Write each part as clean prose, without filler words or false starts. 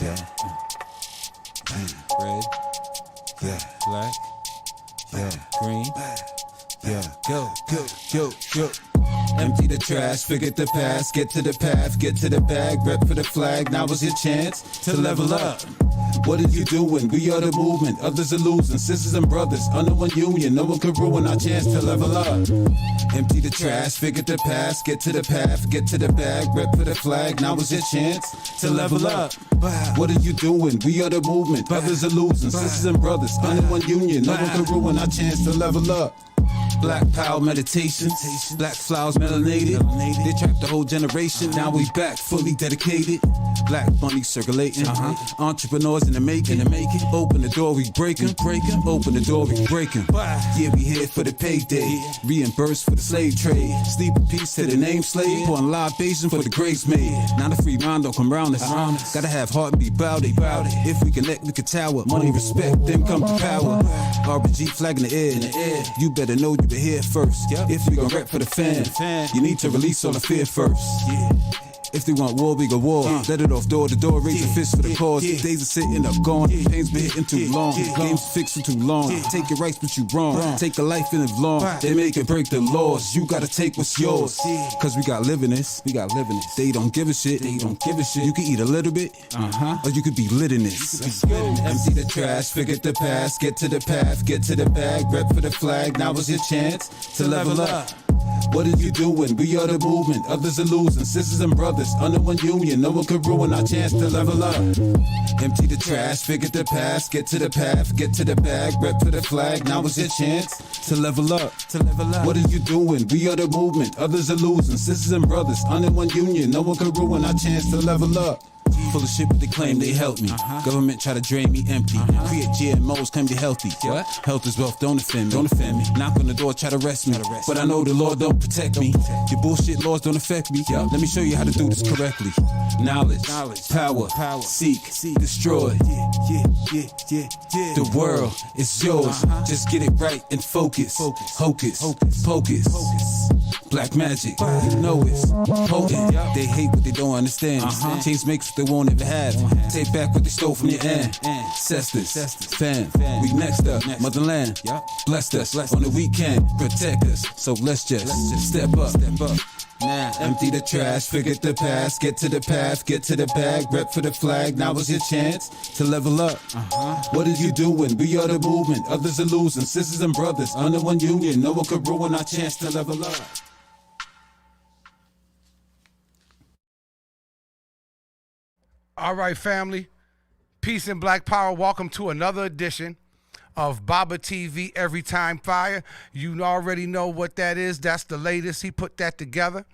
Yeah. Red. Yeah. Black. Yeah. Green. Yeah. Go. Empty the trash, forget the past, get to the path, get to the bag, rep for the flag, now is your chance to level up. What are you doing? We are the movement, others are losing, sisters and brothers, under one union, no one can ruin our chance to level up. Empty the trash, forget the past, get to the path, get to the bag, rep for the flag, now is your chance to level up. What are you doing? We are the movement, others are losing, sisters and brothers, under one union, no one can ruin our chance to level up. Black power meditations, black flowers melanated. They trapped the whole generation, now we back, fully dedicated. Black money circulating, entrepreneurs in the making. Open the door, we breaking. Open the door, we breaking. Yeah, we here for the payday, reimbursed for the slave trade. Sleep in peace to the name slave, pouring libation for the grace made. Now the free round don't come round us. Gotta have heart and be bout it. If we connect, we can tower. Money, respect, then come to power. R.B.G flag in the air. You better know you been here first. If we gon' rep for the fan, you need to release all the fear first. If they want war, we go war. Let it off door to door, raise a fist for the cause. Days are sitting up gone, pain's been hitting too long. Games fixed for too long. Take your rights, but you wrong. Take a life and live long. They make it break the laws. You gotta take what's yours. Cause we got living this. They don't give a shit. You can eat a little bit, or you could be lit in this. Empty the trash, forget the past, get to the path, get to the bag, rep for the flag. Now is your chance to level up. What are you doing? We are the movement, others are losing, sisters and brothers, under one union, no one can ruin our chance to level up. Empty the trash, forget the past, get to the path, get to the bag, rep for the flag, now is your chance to level up. What are you doing? We are the movement, others are losing, sisters and brothers, under one union, no one can ruin our chance to level up. Full of shit, but they claim they help me. Government try to drain me empty. Create GMOs, claim they healthy. What? Health is wealth, don't offend me. Knock on the door, try to arrest me. But I know the law don't protect me. Your bullshit laws don't affect me. Let me show you how to do this correctly. Knowledge, power, seek, destroy. The world is yours. Just get it right and focus. Hocus, pocus. Black magic, you know it's potent. They hate what they don't understand. Change makes what they won't ever have. Take back what they stole from your ancestors. Fam, we next up, motherland. Blessed us on the weekend, protect us. So let's just step up. Now, empty the trash, forget the past, get to the path, get to the bag, rep for the flag, now is your chance to level up. What are you doing? We are the movement, others are losing, sisters and brothers, under one union, no one can ruin our chance to level up. All right, family. Peace and Black Power. Welcome to another edition of Baba TV Every Time Fire. You already know what that is. That's the latest. He put that together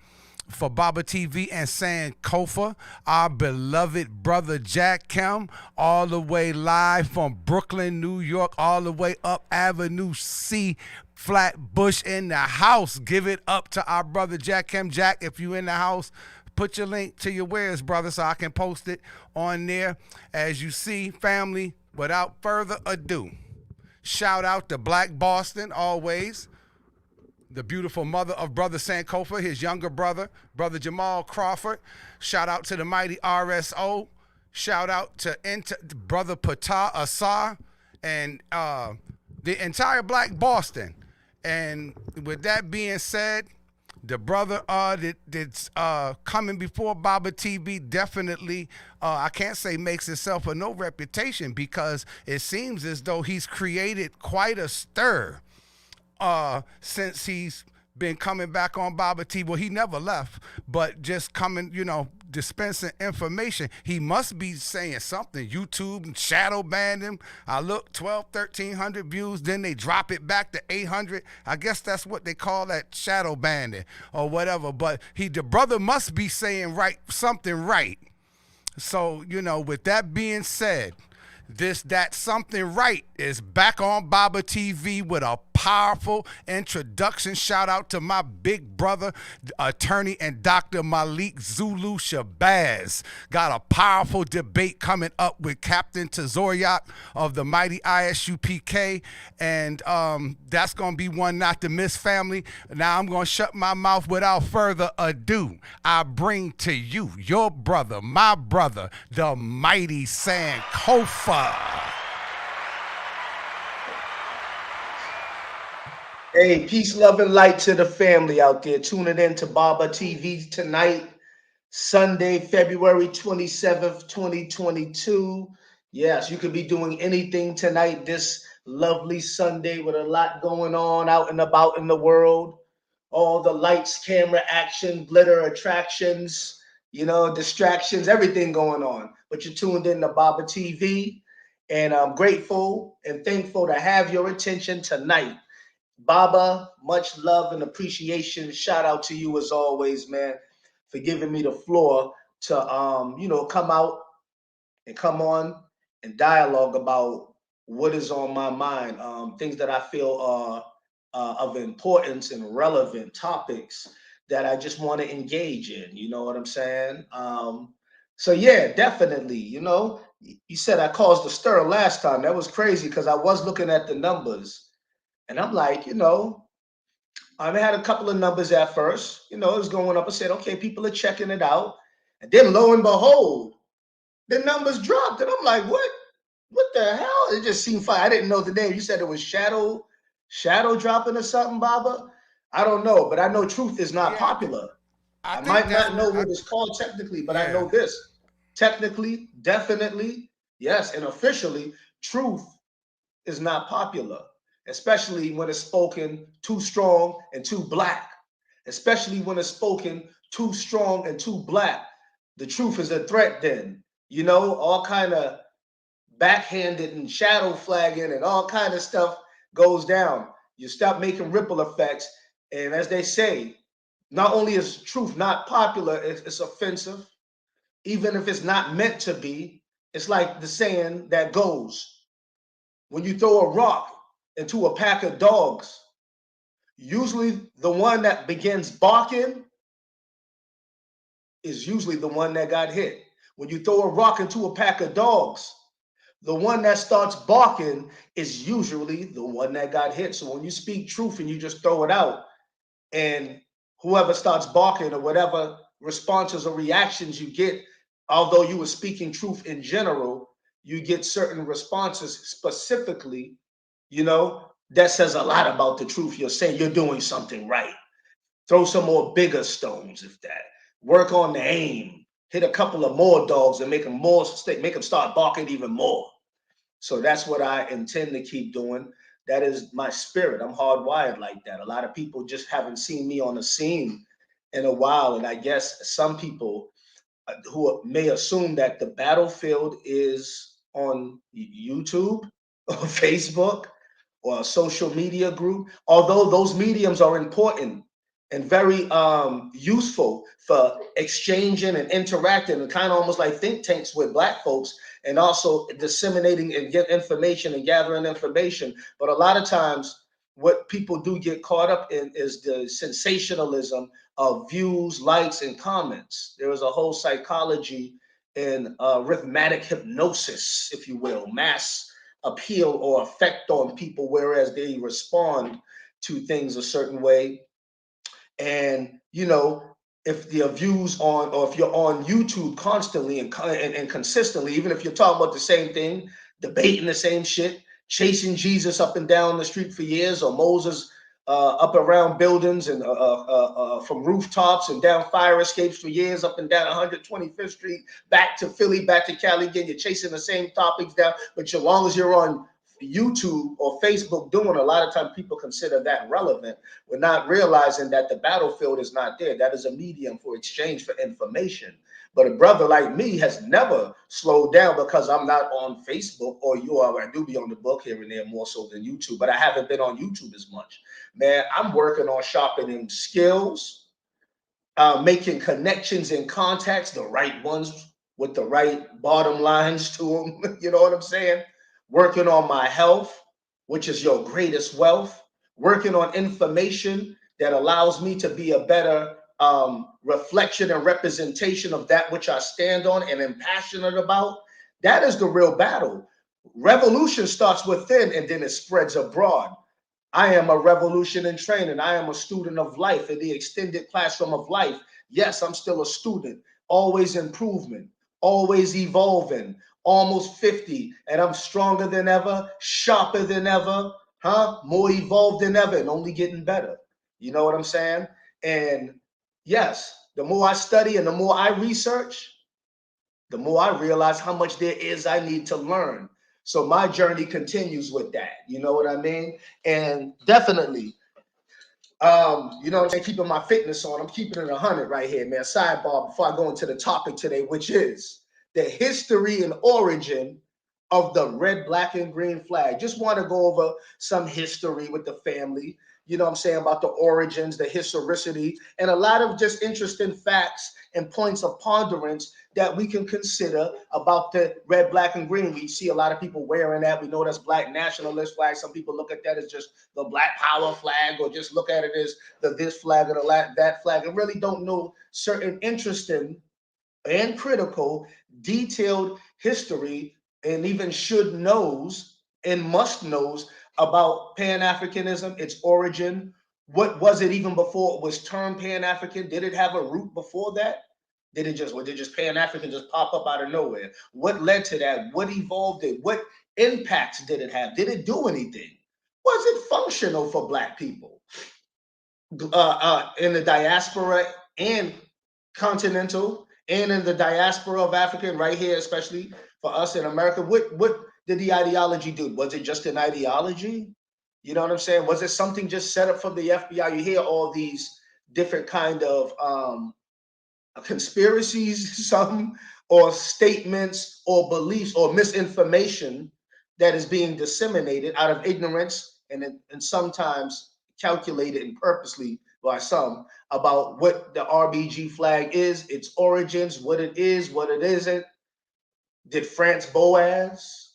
for Baba TV and Sankofa, our beloved brother Jack Kim, all the way live from Brooklyn, New York, all the way up Avenue C, Flatbush in the house. Give it up to our brother Jack Kim. Jack, if you in the house, put your link to your wares, brother, so I can post it on there. As you see, family, without further ado, shout out to Black Boston, always. The beautiful mother of brother Sankofa, his younger brother, brother Jamal Crawford. Shout out to the mighty RSO. Shout out to brother Patah Asar and the entire Black Boston. And with that being said, the brother that's coming before Baba TV definitely, I can't say makes himself a no reputation, because it seems as though he's created quite a stir since he's been coming back on Baba TV. Well, he never left, but just coming, dispensing information. He must be saying something. YouTube shadow banned him. I look, 1,300 views, then they drop it back to 800. I guess that's what they call that, shadow banning or whatever. But the brother must be saying something right. So, with that being said, that something right is back on Baba TV with a powerful introduction. Shout out to my big brother, attorney and Dr. Malik Zulu Shabazz. Got a powerful debate coming up with Captain Tazoriak of the mighty ISUPK, and that's going to be one not to miss, family. Now I'm going to shut my mouth without further ado. I bring to you your brother, my brother, the mighty Sankofa. Hey, peace, love, and light to the family out there. Tuning in to Baba TV tonight, Sunday, February 27th, 2022. Yes, you could be doing anything tonight, this lovely Sunday with a lot going on out and about in the world. All the lights, camera action, glitter attractions, distractions, everything going on. But you're tuned in to Baba TV, and I'm grateful and thankful to have your attention tonight. Baba, much love and appreciation. Shout out to you as always, man, for giving me the floor to come out and come on and dialogue about what is on my mind, things that I feel are of importance and relevant topics that I just want to engage in. You know what I'm saying? So yeah, definitely. You said I caused a stir last time. That was crazy because I was looking at the numbers. And I'm like, I had a couple of numbers at first, it was going up. I said, okay, people are checking it out. And then lo and behold, the numbers dropped. And I'm like, what the hell? It just seemed fine. I didn't know the name. You said it was shadow dropping or something, Baba. I don't know, but I know truth is not popular. I might not know what it's called technically, but I know this. Technically, definitely, yes, and officially, truth is not popular, especially when it's spoken too strong and too black. Especially when it's spoken too strong and too black. The truth is a threat then. All kind of backhanded and shadow flagging and all kind of stuff goes down. You stop making ripple effects. And as they say, not only is truth not popular, it's offensive. Even if it's not meant to be, it's like the saying that goes, when you throw a rock into a pack of dogs, usually the one that begins barking is usually the one that got hit. When you throw a rock into a pack of dogs, the one that starts barking is usually the one that got hit. So when you speak truth and you just throw it out, and whoever starts barking or whatever responses or reactions you get, although you were speaking truth in general, you get certain responses specifically, that says a lot about the truth you're saying. You're doing something right. Throw some more bigger stones, if that. Work on the aim. Hit a couple of more dogs and make them start barking even more. So that's what I intend to keep doing. That is my spirit. I'm hardwired like that. A lot of people just haven't seen me on the scene in a while. And I guess some people who may assume that the battlefield is on YouTube or Facebook or a social media group, although those mediums are important and very useful for exchanging and interacting, and kind of almost like think tanks with Black folks, and also disseminating and get information and gathering information. But a lot of times what people do get caught up in is the sensationalism of views, likes, and comments. There is a whole psychology in rhythmatic hypnosis, if you will, mass appeal or effect on people, whereas they respond to things a certain way. And if the views on, or if you're on YouTube constantly and consistently, even if you're talking about the same thing, debating the same shit, chasing Jesus up and down the street for years, or Moses up around buildings and from rooftops and down fire escapes for years, up and down 125th Street, back to Philly, back to Cali again, you're chasing the same topics down. But as long as you're on YouTube or Facebook doing, a lot of times people consider that relevant. We're not realizing that the battlefield is not there. That is a medium for exchange for information. But a brother like me has never slowed down because I'm not on Facebook, or I do be on the book here and there more so than YouTube, but I haven't been on YouTube as much. Man, I'm working on sharpening skills, making connections and contacts, the right ones with the right bottom lines to them. You know what I'm saying? Working on my health, which is your greatest wealth. working on information that allows me to be a better reflection and representation of that which I stand on and am passionate about. That is the real battle. Revolution starts within and then it spreads abroad. I am a revolution in training. I am a student of life in the extended classroom of life. Yes, I'm still a student, always improvement, always evolving, almost 50, and I'm stronger than ever, sharper than ever, more evolved than ever, and only getting better. You know what I'm saying? And yes, the more I study and the more I research, the more I realize how much there is I need to learn. So my journey continues with that. You know what I mean? And definitely, you know what I'm saying, keeping my fitness on. I'm keeping it 100 right here, man. Sidebar before I go into the topic today, which is the history and origin of the red, black, and green flag. Just want to go over some history with the family, you know what I'm saying, about the origins, the historicity, and a lot of just interesting facts and points of ponderance that we can consider about the red, black, and green. We see a lot of people wearing that. We know that's black nationalist flag. Some people look at that as just the black power flag, or just look at it as the this flag or that flag, and really don't know certain interesting and critical, detailed history, and even should knows and must knows about Pan-Africanism, its origin. What was it even before it was termed Pan-African? Did it have a root before that? Did it just Pan-African just pop up out of nowhere? What led to that? What evolved it? What impacts did it have? Did it do anything? Was it functional for Black people in the diaspora and continental, and in the diaspora of Africa, and right here, especially for us in America? What did the ideology do? Was it just an ideology? You know what I'm saying? Was it something just set up from the FBI? You hear all these different kind of conspiracies, some, or statements, or beliefs, or misinformation that is being disseminated out of ignorance, and sometimes calculated and purposely by some, about what the R.B.G flag is, its origins, what it is, what it isn't. Did France Boas,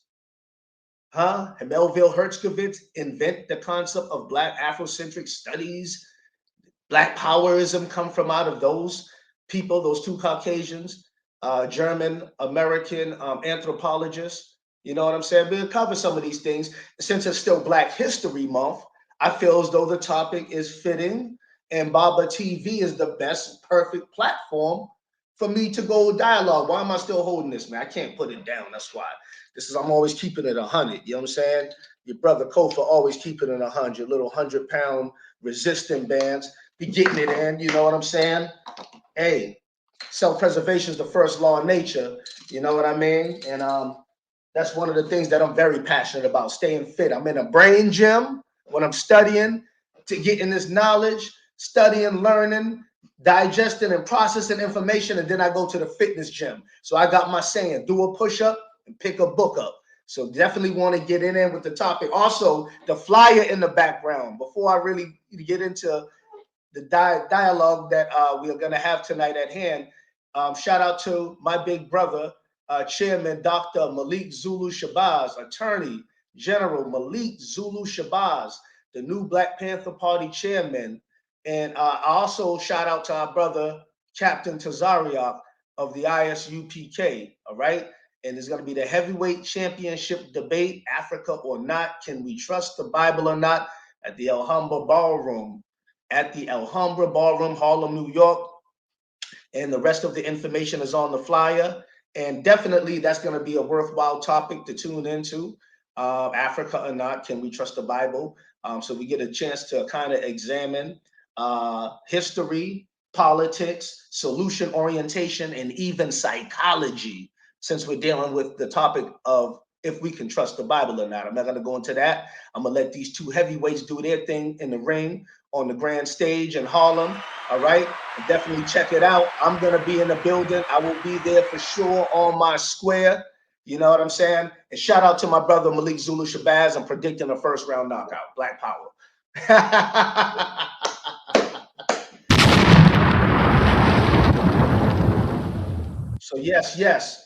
Melville Hertzkovitz invent the concept of Black Afrocentric studies? Black powerism come from out of those people, those two Caucasians, German American anthropologists. You know what I'm saying? We'll cover some of these things. Since it's still Black History Month, I feel as though the topic is fitting, and Baba TV is the best, perfect platform for me to go dialogue. Why am I still holding this, man? I can't put it down. That's why. I'm always keeping it 100. You know what I'm saying? Your brother Kofa always keeping it 100. Little 100-pound resistant bands. Be getting it in. You know what I'm saying? Hey, self-preservation is the first law of nature. You know what I mean? And that's one of the things that I'm very passionate about, staying fit. I'm in a brain gym when I'm studying to get in this knowledge, studying, learning, digesting, and processing information. And then I go to the fitness gym. So I got my saying, do a push-up and pick a book up. So definitely want to get in there with the topic. Also, the flyer in the background, before I really get into the dialogue that we are going to have tonight at hand. Shout out to my big brother, Chairman Dr. Malik Zulu Shabazz, Attorney General Malik Zulu Shabazz, the new Black Panther Party Chairman. And I also shout out to our brother, Captain Tazariak of the ISUPK, all right? And it's going to be the heavyweight championship debate, Africa or not, can we trust the Bible or not, at the Alhambra Ballroom, Harlem, New York. And the rest of the information is on the flyer. And definitely that's going to be a worthwhile topic to tune into. Africa or not, can we trust the Bible? So we get a chance to kind of examine history, politics, solution orientation, and even psychology, since we're dealing with the topic of if we can trust the Bible or not. I'm not going to go into that. I'm going to let these two heavyweights do their thing in the ring on the grand stage in Harlem. All right. And definitely check it out. I'm going to be in the building. I will be there for sure on my square. You know what I'm saying? And shout out to my brother Malik Zulu Shabazz. I'm predicting a first round knockout. Black power. So yes.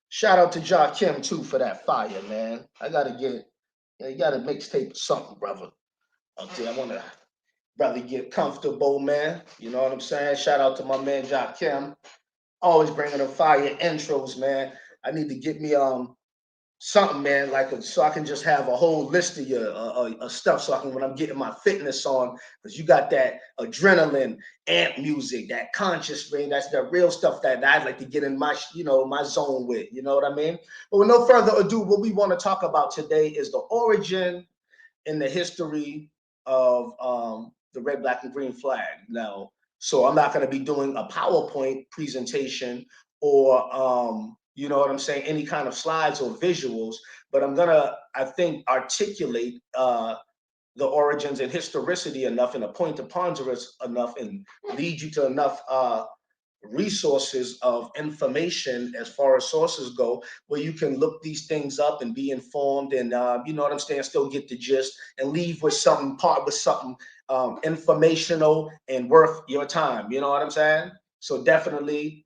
Shout out to Ja Kim too for that fire, man. I gotta get Yeah, you got a mixtape or something, brother. Okay, I want to brother get comfortable, man. You know what I'm saying? Shout out to my man Jock Kim. Always bringing the fire intros, man. I need to get me something, man, so I can just have a whole list of your stuff, so I can when I'm getting my fitness on, because you got that adrenaline, amp music, that conscious brain, that's the real stuff that I like to get in my my zone with. You know what I mean? But with no further ado, what we want to talk about today is the origin and the history of the red, black, and green flag. Now, so I'm not going to be doing a PowerPoint presentation or you know what I'm saying, any kind of slides or visuals, but I'm gonna, I think, articulate the origins and historicity enough and a point of ponderance enough and lead you to enough resources of information as far as sources go, where you can look these things up and be informed, and you know what I'm saying, still get the gist and leave with something informational and worth your time. You know what I'm saying? So definitely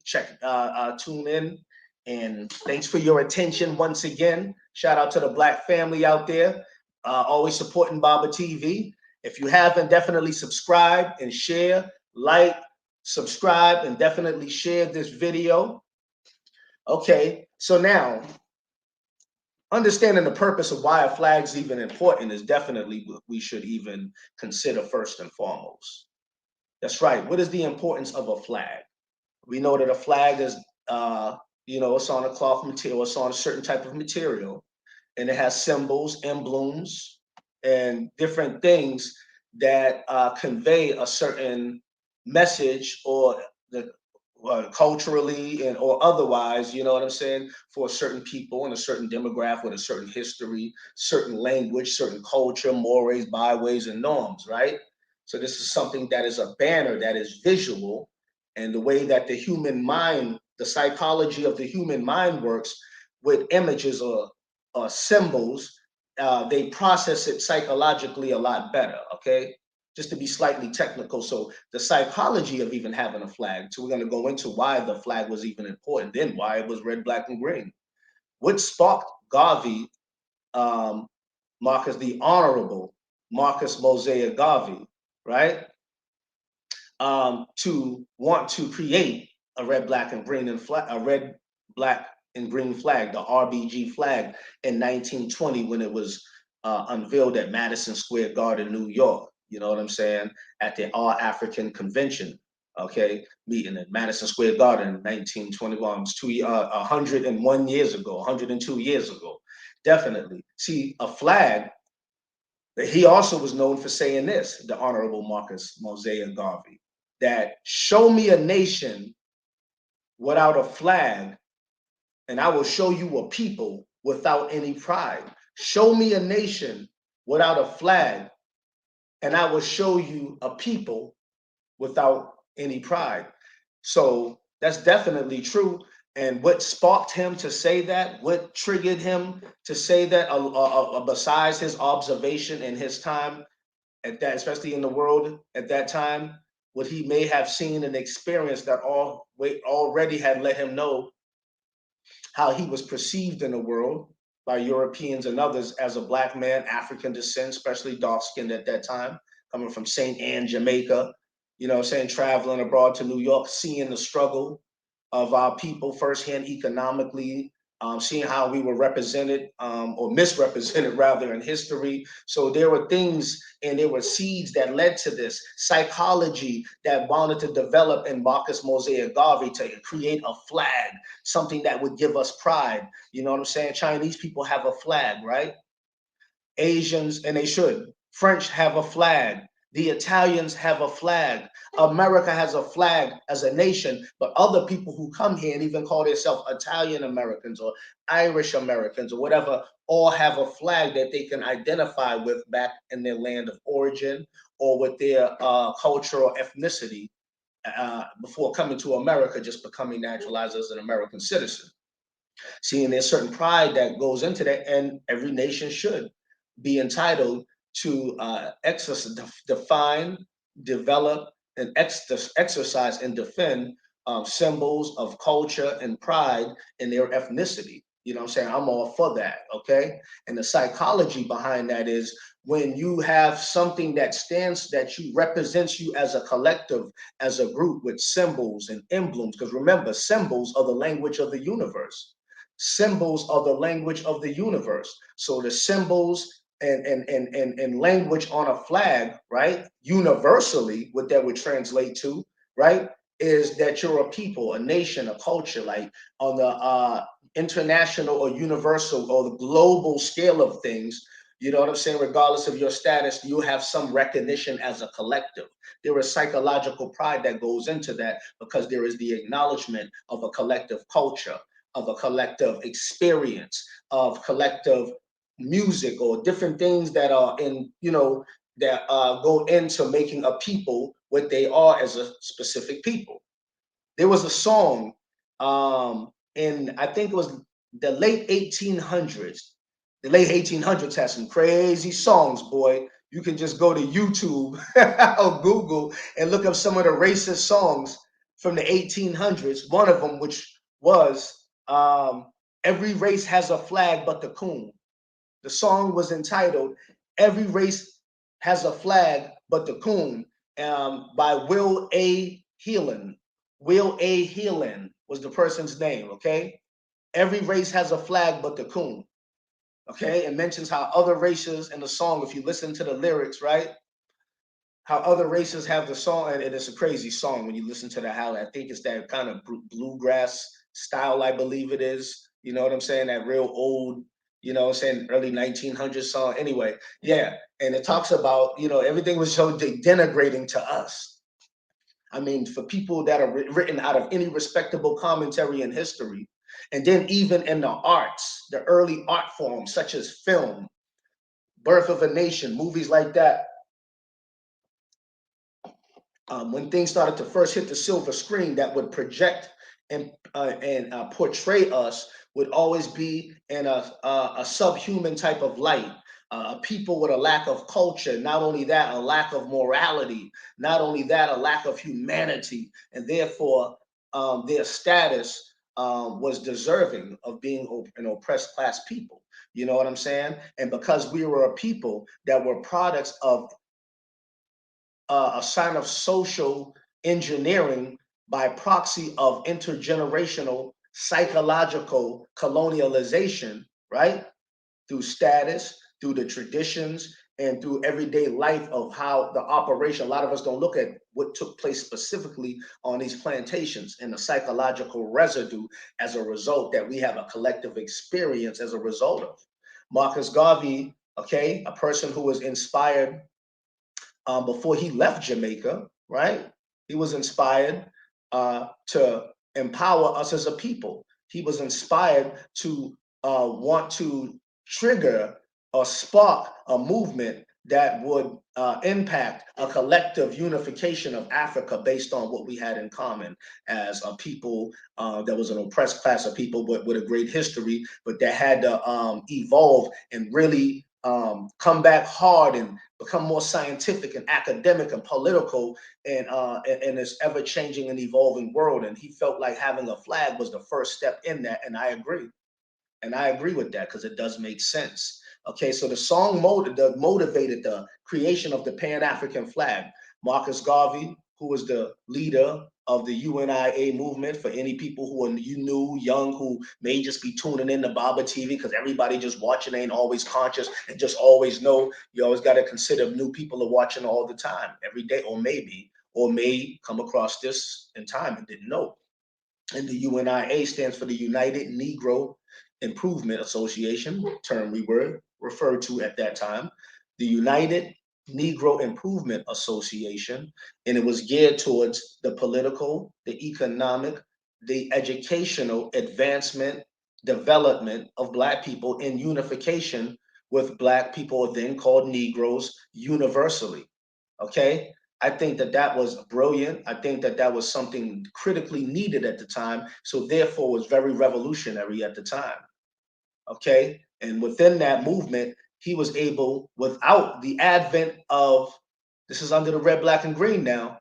tune in, and thanks for your attention once again. Shout out to the Black family out there, always supporting Baba TV. If you haven't, definitely subscribe and share, like, subscribe, and definitely share this video. Okay, so now understanding the purpose of why a flag is even important is definitely what we should even consider first and foremost. That's right. What is the importance of a flag? We know that a flag is, it's on a cloth material, it's on a certain type of material, and it has symbols, emblems, and different things that convey a certain message, or the culturally and or otherwise, you know what I'm saying, for a certain people and a certain demographic with a certain history, certain language, certain culture, mores, byways, and norms, right? So this is something that is a banner that is visual, and the way that the human mind, the psychology of the human mind works with images or symbols, they process it psychologically a lot better. Okay, just to be slightly technical. So the psychology of even having a flag. So we're going to go into why the flag was even important, then why it was red, black, and green. What sparked Garvey, Marcus, the Honorable Marcus Mosiah Garvey, right, to want to create a red, black, and green and a red, black, and green flag, the R.B.G. flag, in 1920 when it was unveiled at Madison Square Garden, New York. You know what I'm saying? At the All-African Convention, okay, meeting at Madison Square Garden in 1921. It's 101 years ago, 102 years ago. Definitely. See, a flag, he also was known for saying this, the Honorable Marcus Mosiah Garvey, that show me a nation without a flag, and I will show you a people without any pride. Show me a nation without a flag, and I will show you a people without any pride. So that's definitely true. And what sparked him to say that, what triggered him to say that, besides his observation in his time at that, especially in the world at that time, what he may have seen and experienced that already had let him know how he was perceived in the world by Europeans and others as a black man, African descent, especially dark skinned at that time, coming from St. Anne, Jamaica, you know what I'm saying, traveling abroad to New York, seeing the struggle of our people firsthand economically, seeing how we were represented, or misrepresented rather, in history. So there were things and there were seeds that led to this psychology that wanted to develop in Marcus Mosiah Garvey to create a flag, something that would give us pride. You know what I'm saying? Chinese people have a flag, right? Asians, and they should. French have a flag. The Italians have a flag. America has a flag as a nation, but other people who come here and even call themselves Italian Americans or Irish Americans or whatever, all have a flag that they can identify with back in their land of origin or with their cultural ethnicity before coming to America, just becoming naturalized as an American citizen. Seeing there's certain pride that goes into that, and every nation should be entitled to define, develop, and exercise and defend symbols of culture and pride in their ethnicity. You know what I'm saying? I'm all for that, okay? And the psychology behind that is when you have something that you represents you as a collective, as a group with symbols and emblems, because remember, symbols are the language of the universe. Symbols are the language of the universe. So the symbols and language on a flag, right? Universally, what that would translate to, right? Is that you're a people, a nation, a culture, like on the international or universal or the global scale of things, you know what I'm saying? Regardless of your status, you have some recognition as a collective. There is psychological pride that goes into that because there is the acknowledgement of a collective culture, of a collective experience, of collective music or different things that are in, you know, that go into making a people what they are as a specific people. There was a song in, I think it was the late 1800s. The late 1800s had some crazy songs, boy. You can just go to YouTube or Google and look up some of the racist songs from the 1800s. One of them, which was Every Race Has a Flag But the Coon. The song was entitled Every Race Has a Flag But the Coon, by Will A. Heelan. Will A. Heelan was the person's name, okay? Every race has a flag but the coon, okay? It mentions how other races in the song, if you listen to the lyrics, right? How other races have the song, and it's a crazy song when you listen to the how I think it's that kind of bluegrass style, I believe it is. You know what I'm saying? That real old, you know what I'm saying, early 1900s song. Anyway, yeah. And it talks about, you know, everything was so denigrating to us. I mean, for people that are written out of any respectable commentary in history, and then even in the arts, the early art forms such as film, Birth of a Nation, movies like that, when things started to first hit the silver screen, that would project and portray us would always be in a subhuman type of light. People with a lack of culture, not only that, a lack of morality, not only that, a lack of humanity, and therefore their status was deserving of being an oppressed class people. You know what I'm saying? And because we were a people that were products of a sign of social engineering by proxy of intergenerational psychological colonialization, right? Through status, through the traditions, and through everyday life of how the operation. A lot of us don't look at what took place specifically on these plantations and the psychological residue as a result that we have a collective experience as a result of. Marcus Garvey, okay, a person who was inspired before he left Jamaica, right? He was inspired to empower us as a people. He was inspired to want to trigger or spark a movement that would impact a collective unification of Africa based on what we had in common as a people that was an oppressed class of people, but with a great history, but that had to evolve and really come back hard and become more scientific and academic and political in this ever-changing and evolving world. And he felt like having a flag was the first step in that. And I agree. And I agree with that because it does make sense. Okay, so the song motivated the creation of the Pan-African flag. Marcus Garvey, who was the leader of the UNIA movement, for any people who are new, young, who may just be tuning in to Baba TV, because everybody just watching ain't always conscious and just always know. You always got to consider new people are watching all the time, every day, or maybe, or may come across this in time and didn't know. And the UNIA stands for the United Negro Improvement Association, term we were referred to at that time, the United Negro Improvement Association, and it was geared towards the political, the economic, the educational advancement, development of Black people in unification with Black people then called Negroes universally. Okay, I think that that was brilliant. I think that that was something critically needed at the time. So therefore was very revolutionary at the time. Okay. And within that movement, he was able, without the advent of, this is under the red, black, and green now,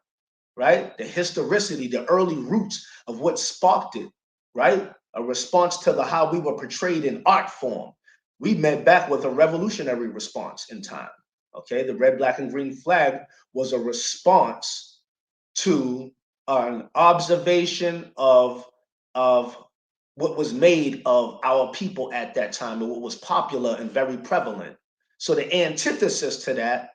right? The historicity, the early roots of what sparked it, right? a response to the how we were portrayed in art form. We met back with a revolutionary response in time. Okay, the red, black, and green flag was a response to an observation of what was made of our people at that time and what was popular and very prevalent. So the antithesis to that,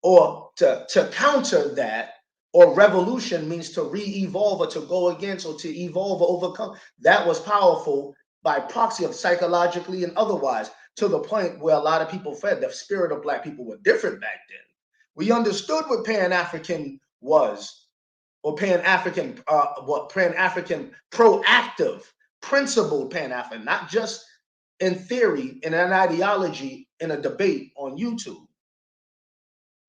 or to counter that, or revolution means to re-evolve or to go against or to evolve or overcome. That was powerful by proxy of psychologically and otherwise, to the point where a lot of people fed the spirit of Black people were different back then. We understood what Pan-African was, or Pan-African, what Pan-African proactive, principled Pan-African, not just in theory, in an ideology, in a debate on YouTube.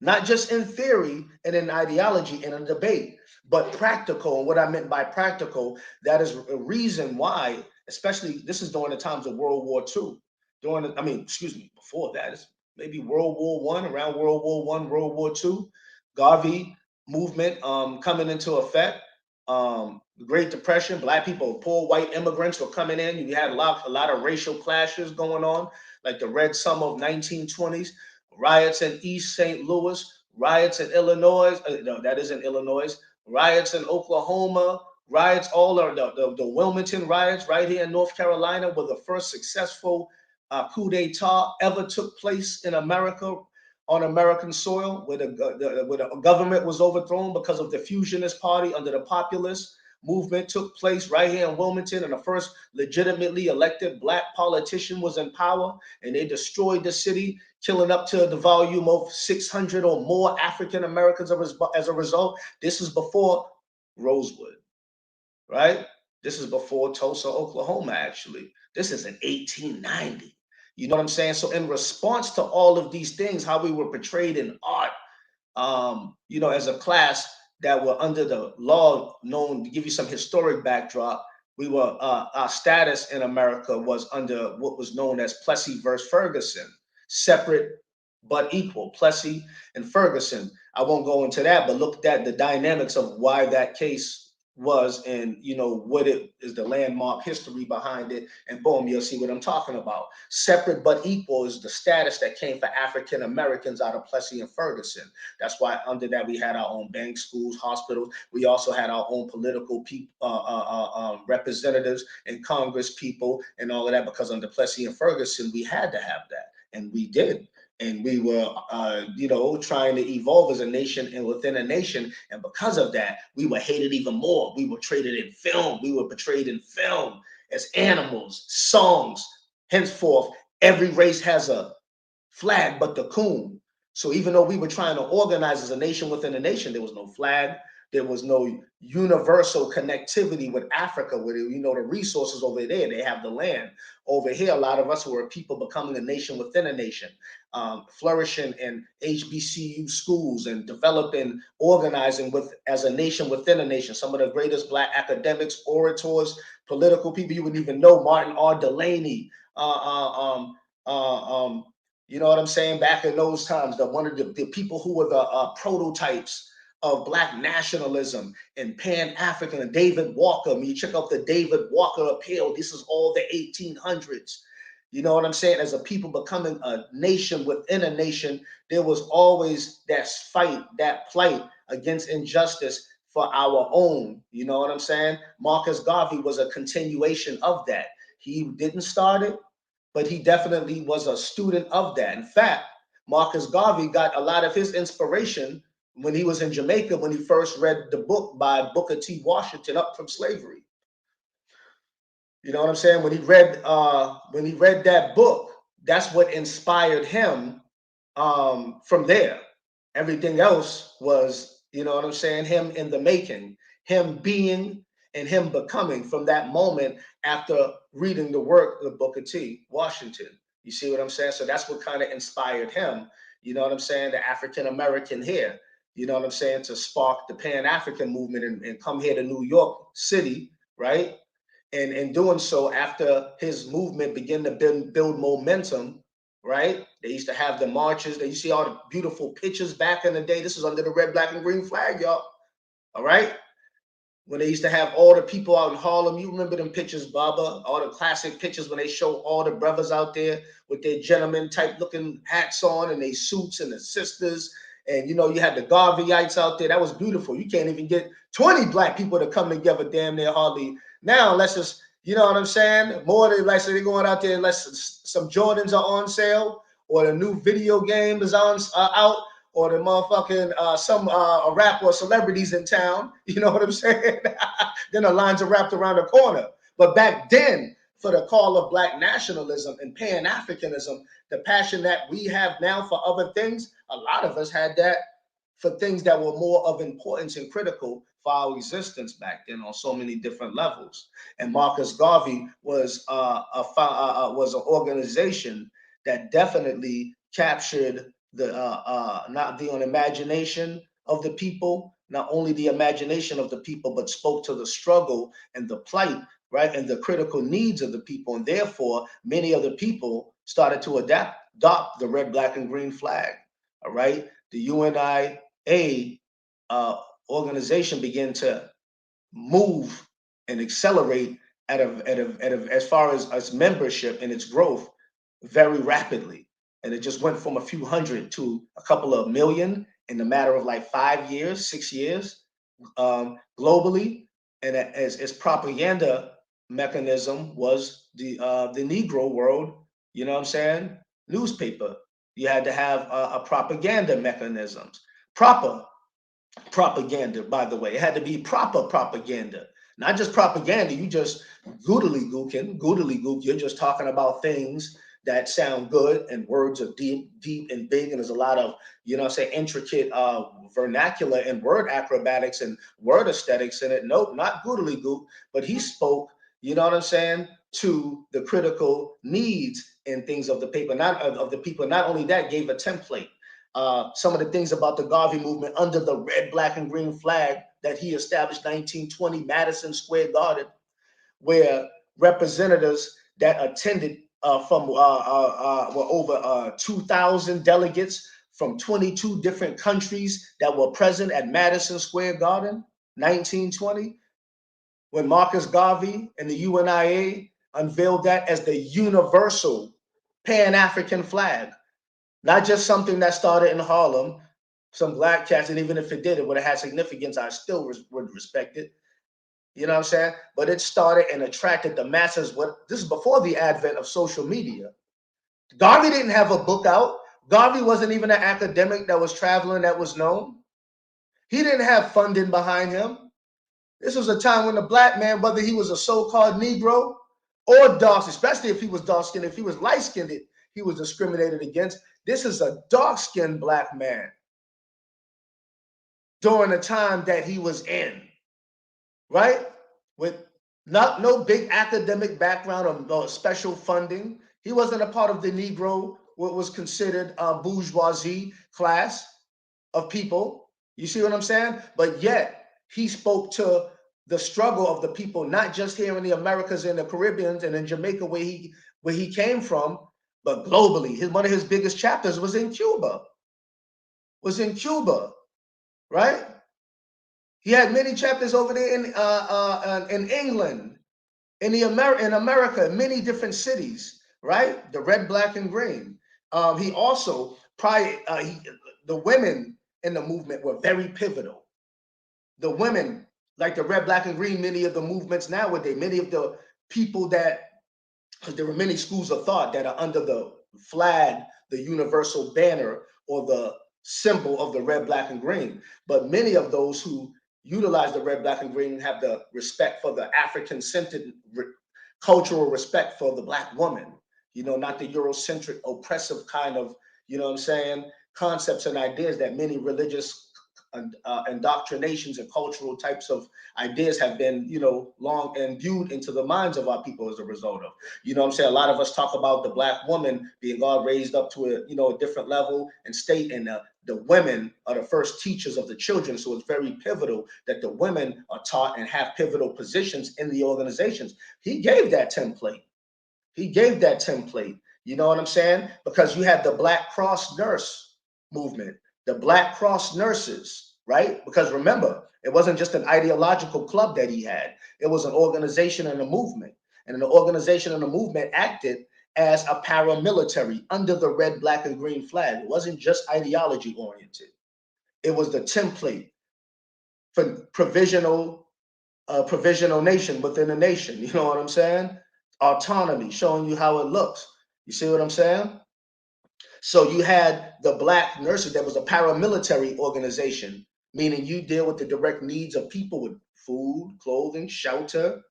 Not just in theory and in ideology in a debate, but practical. And what I meant by practical, that is a reason why, especially this is during the times of World War II. Before that, it's maybe World War One, around World War One, World War II, Garvey movement coming into effect. The Great Depression, Black people, poor white immigrants were coming in. You had a lot of racial clashes going on, like the Red Summer of 1920s. Riots in East St. Louis, riots in Illinois. No, that isn't Illinois. Riots in Oklahoma, riots all are the Wilmington riots right here in North Carolina, were the first successful coup d'etat ever took place in America on American soil, where the government was overthrown because of the Fusionist Party under the populist movement took place right here in Wilmington, and the first legitimately elected Black politician was in power, and they destroyed the city, killing up to the volume of 600 or more African Americans as a result. This is before Rosewood, right? This is before Tulsa, Oklahoma, actually. This is in 1890. You know what I'm saying? So in response to all of these things, how we were portrayed in art, as a class that were under the law, known to give you some historic backdrop, we were our status in America was under what was known as Plessy versus Ferguson, separate but equal. Plessy and Ferguson. I won't go into that, but look at the dynamics of why that case was, and what it is, the landmark history behind it, and boom, you'll see what I'm talking about. Separate but equal is the status that came for African Americans out of Plessy and Ferguson. That's why under that we had our own bank, schools, hospitals. We also had our own political representatives and Congress people and all of that, because under Plessy and Ferguson we had to have that, and we did. And we were, trying to evolve as a nation and within a nation. And because of that, we were hated even more. We were traded in film. We were portrayed in film as animals, songs. Henceforth, every race has a flag but the coon. So even though we were trying to organize as a nation within a nation, there was no flag. There was no universal connectivity with Africa, where the resources over there, they have the land. Over here, a lot of us were people becoming a nation within a nation, flourishing in HBCU schools and developing, organizing as a nation within a nation. Some of the greatest Black academics, orators, political people you wouldn't even know, Martin R. Delaney, you know what I'm saying? Back in those times, one of the people who were the prototypes of Black nationalism and Pan-African, and David Walker. When you check out the David Walker appeal, this is all the 1800s. You know what I'm saying? As a people becoming a nation within a nation, there was always that fight, that plight against injustice for our own. You know what I'm saying? Marcus Garvey was a continuation of that. He didn't start it, but he definitely was a student of that. In fact, Marcus Garvey got a lot of his inspiration when he was in Jamaica, when he first read the book by Booker T. Washington, Up From Slavery. You know what I'm saying? When he read that book, that's what inspired him from there. Everything else was, you know what I'm saying, him in the making, him being and him becoming from that moment after reading the work of Booker T. Washington. You see what I'm saying? So that's what kind of inspired him, you know what I'm saying, the African American here, you know what I'm saying, to spark the Pan-African movement and come here to New York City, right? And in doing so, after his movement began to build momentum, right? They used to have the marches. You see all the beautiful pictures back in the day. This is under the red, black, and green flag, y'all. All right? when they used to have all the people out in Harlem. You remember them pictures, Baba? All the classic pictures when they show all the brothers out there with their gentleman type looking hats on and their suits, and the sisters. And you know, you had the Garveyites out there. That was beautiful. You can't even get 20 black people to come together damn near hardly now, unless it's, you know what I'm saying? More than like, so they're going out there unless some Jordans are on sale, or the new video game is on out, or the motherfucking some a rap or celebrities in town. You know what I'm saying? Then the lines are wrapped around the corner. But back then, for the call of black nationalism and Pan-Africanism, the passion that we have now for other things, a lot of us had that for things that were more of importance and critical for our existence back then on so many different levels. And Marcus Garvey was was an organization that definitely captured the not the imagination of the people, not only the imagination of the people, but spoke to the struggle and the plight, right, and the critical needs of the people. And therefore, many of the people started to adopt the red, black, and green flag. All right, the UNIA organization began to move and accelerate as far as membership and its growth very rapidly. And it just went from a few hundred to a couple of million in a matter of like 5 years, 6 years, globally. And as propaganda mechanism was the Negro world, you know what I'm saying? Newspaper. You had to have a propaganda mechanisms. Proper propaganda, by the way. It had to be proper propaganda, not just propaganda. You just goodly gook. You're just talking about things that sound good, and words are deep and big, and there's a lot of, you know, say intricate vernacular and word acrobatics and word aesthetics in it. Nope, not goodly gook, but he spoke, you know what I'm saying, to the critical needs and things of the paper, not of the people. Not only that, gave a template. Some of the things about the Garvey movement under the red, black, and green flag that he established 1920 Madison Square Garden, where representatives that attended were over 2,000 delegates from 22 different countries that were present at Madison Square Garden, 1920, when Marcus Garvey and the UNIA unveiled that as the universal Pan-African flag. Not just something that started in Harlem, some black cats, and even if it did, it would have had significance. I still would respect it. You know what I'm saying? But it started and attracted the masses. This is before the advent of social media. Garvey didn't have a book out. Garvey wasn't even an academic that was traveling, that was known. He didn't have funding behind him. This was a time when the black man, whether he was a so-called Negro or dark, especially if he was dark-skinned, if he was light-skinned, he was discriminated against. This is a dark-skinned black man during the time that he was in, right? With no big academic background or no special funding. He wasn't a part of the Negro, what was considered a bourgeoisie class of people. You see what I'm saying? But yet he spoke to the struggle of the people, not just here in the Americas and the Caribbean and in Jamaica, where he came from, but globally. One of his biggest chapters was in Cuba. Right? He had many chapters over there in England, in America, in many different cities. Right? The red, black, and green. He also the women in the movement were very pivotal. The women, like the red, black, and green, many of the movements nowadays, many of the people that, because there were many schools of thought that are under the flag, the universal banner, or the symbol of the red, black, and green. But many of those who utilize the red, black, and green have the respect for the African-centered cultural respect for the black woman, you know, not the Eurocentric, oppressive kind of, you know what I'm saying, concepts and ideas that many religious indoctrinations and cultural types of ideas have been, you know, long imbued into the minds of our people as a result of, you know what I'm saying? A lot of us talk about the black woman being God raised up to a, you know, a different level and state, and the women are the first teachers of the children. So it's very pivotal that the women are taught and have pivotal positions in the organizations. He gave that template. You know what I'm saying? Because you had the Black Cross nurse movement, the Black Cross nurses, right? Because remember, it wasn't just an ideological club that he had. It was an organization and a movement. And the organization and the movement acted as a paramilitary under the red, black, and green flag. It wasn't just ideology oriented. It was the template for provisional nation within a nation. You know what I'm saying? Autonomy, showing you how it looks. You see what I'm saying? So you had the black nurses. That was a paramilitary organization, meaning you deal with the direct needs of people with food, clothing, shelter,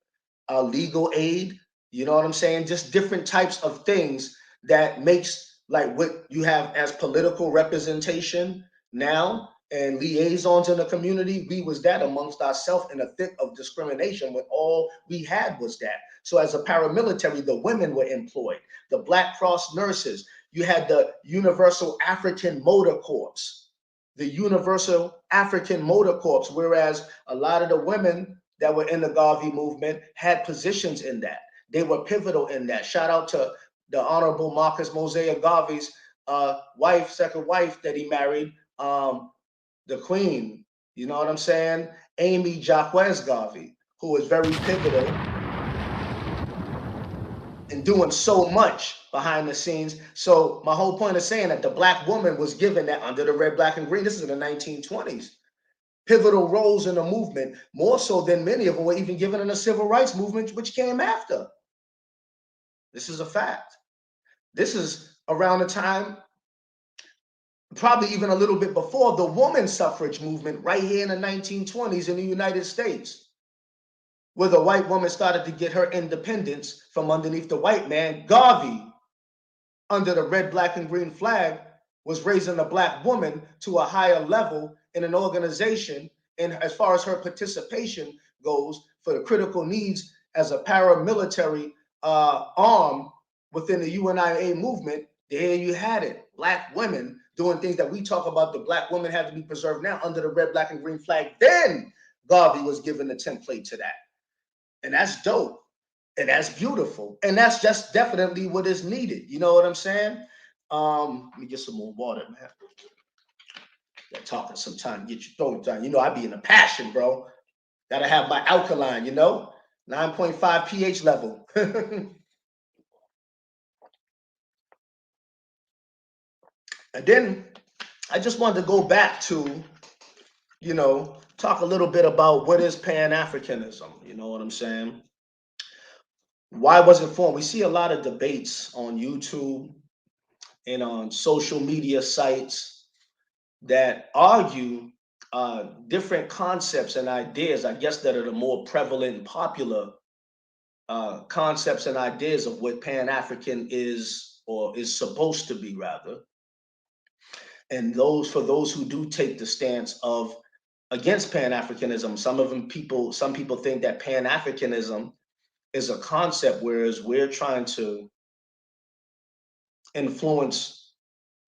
legal aid. You know what I'm saying? Just different types of things that makes like what you have as political representation now and liaisons in the community. We was that amongst ourselves in a thick of discrimination when all we had was that. So as a paramilitary, the women were employed, the Black Cross nurses. You had the Universal African Motor Corps, the Universal African Motor Corps, whereas a lot of the women that were in the Garvey movement had positions in that. They were pivotal in that. Shout out to the Honorable Marcus Mosiah Garvey's wife, second wife that he married, the Queen. You know what I'm saying? Amy Jacquez Garvey, who was very pivotal and doing so much behind the scenes. So my whole point is saying that the black woman was given that under the red, black, and green. This is in the 1920s. Pivotal roles in the movement, more so than many of them were even given in the civil rights movement, which came after. This is a fact. This is around the time, probably even a little bit before, the woman suffrage movement right here in the 1920s in the United States, where the white woman started to get her independence from underneath the white man. Garvey, under the red, black, and green flag, was raising the black woman to a higher level in an organization, and as far as her participation goes, for the critical needs as a paramilitary arm within the UNIA movement. There you had it. Black women doing things that we talk about. The black women have to be preserved now under the red, black, and green flag. Then Garvey was given the template to that. And that's dope. And that's beautiful. And that's just definitely what is needed. You know what I'm saying? Let me get some more water, man. Got talking sometime, get your throat done. You know, I be in a passion, bro. Gotta have my alkaline, you know? 9.5 pH level. And then I just wanted to go back to, you know, talk a little bit about what is Pan-Africanism. You know what I'm saying? Why was it formed? We see a lot of debates on YouTube and on social media sites that argue different concepts and ideas, I guess, that are the more prevalent and popular concepts and ideas of what Pan-African is, or is supposed to be, rather. And for those who do take the stance of against Pan-Africanism, some people think that Pan-Africanism is a concept, whereas we're trying to influence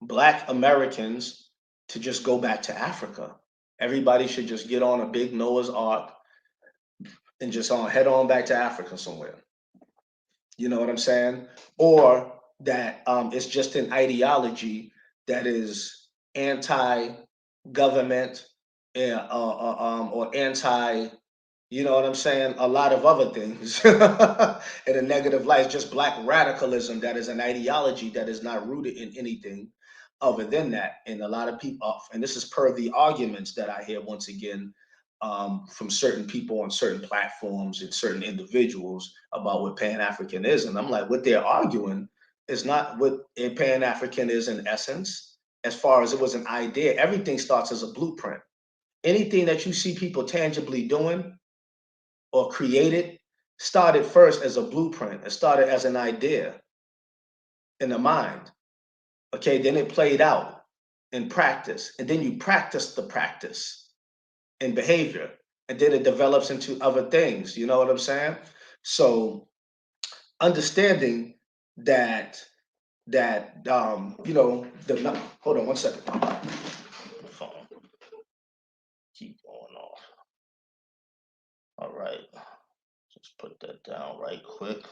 Black Americans to just go back to Africa. Everybody should just get on a big Noah's Ark and just head on back to Africa somewhere. You know what I'm saying? Or that it's just an ideology that is anti-government or anti, you know what I'm saying, a lot of other things in a negative light. It's just Black radicalism that is an ideology that is not rooted in anything other than that. And a lot of people, and this is per the arguments that I hear once again from certain people on certain platforms and certain individuals about what Pan-African is. And I'm like, what they're arguing is not what a Pan-African is in essence. As far as it was an idea, everything starts as a blueprint. Anything that you see people tangibly doing or created started first as a blueprint. It started as an idea in the mind. Okay, then it played out in practice, and then you practice the practice in behavior, and then it develops into other things. You know what I'm saying? So understanding that you know, hold on one second. The phone keep going off. All right, just put that down right quick.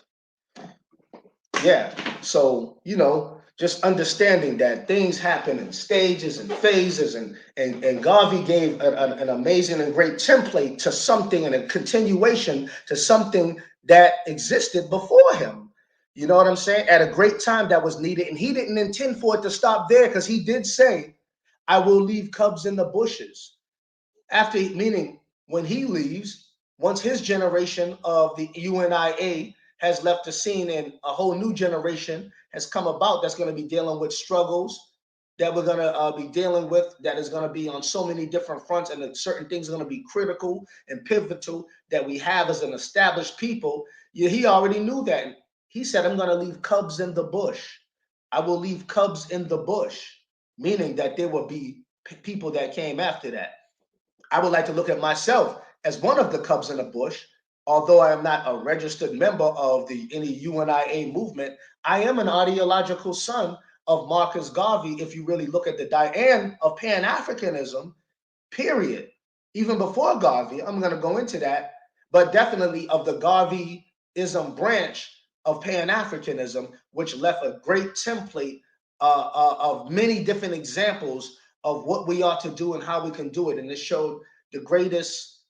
Yeah, so you know, just understanding that things happen in stages and phases, and Garvey gave an amazing and great template to something and a continuation to something that existed before him. You know what I'm saying? At a great time that was needed, and he didn't intend for it to stop there, because he did say, "I will leave cubs in the bushes." After, meaning when he leaves, once his generation of the UNIA has left the scene and a whole new generation has come about that's going to be dealing with struggles that we're going to be dealing with, that is going to be on so many different fronts, and that certain things are going to be critical and pivotal that we have as an established people. Yeah, he already knew that. He said, "I'm going to leave cubs in the bush. I will leave cubs in the bush," meaning that there will be people that came after that. I would like to look at myself as one of the cubs in the bush. Although I am not a registered member of any UNIA movement, I am an ideological son of Marcus Garvey. If you really look at the Diane of Pan-Africanism, period. Even before Garvey, I'm going to go into that, but definitely of the Garveyism branch of Pan-Africanism, which left a great template of many different examples of what we ought to do and how we can do it. And this showed the greatest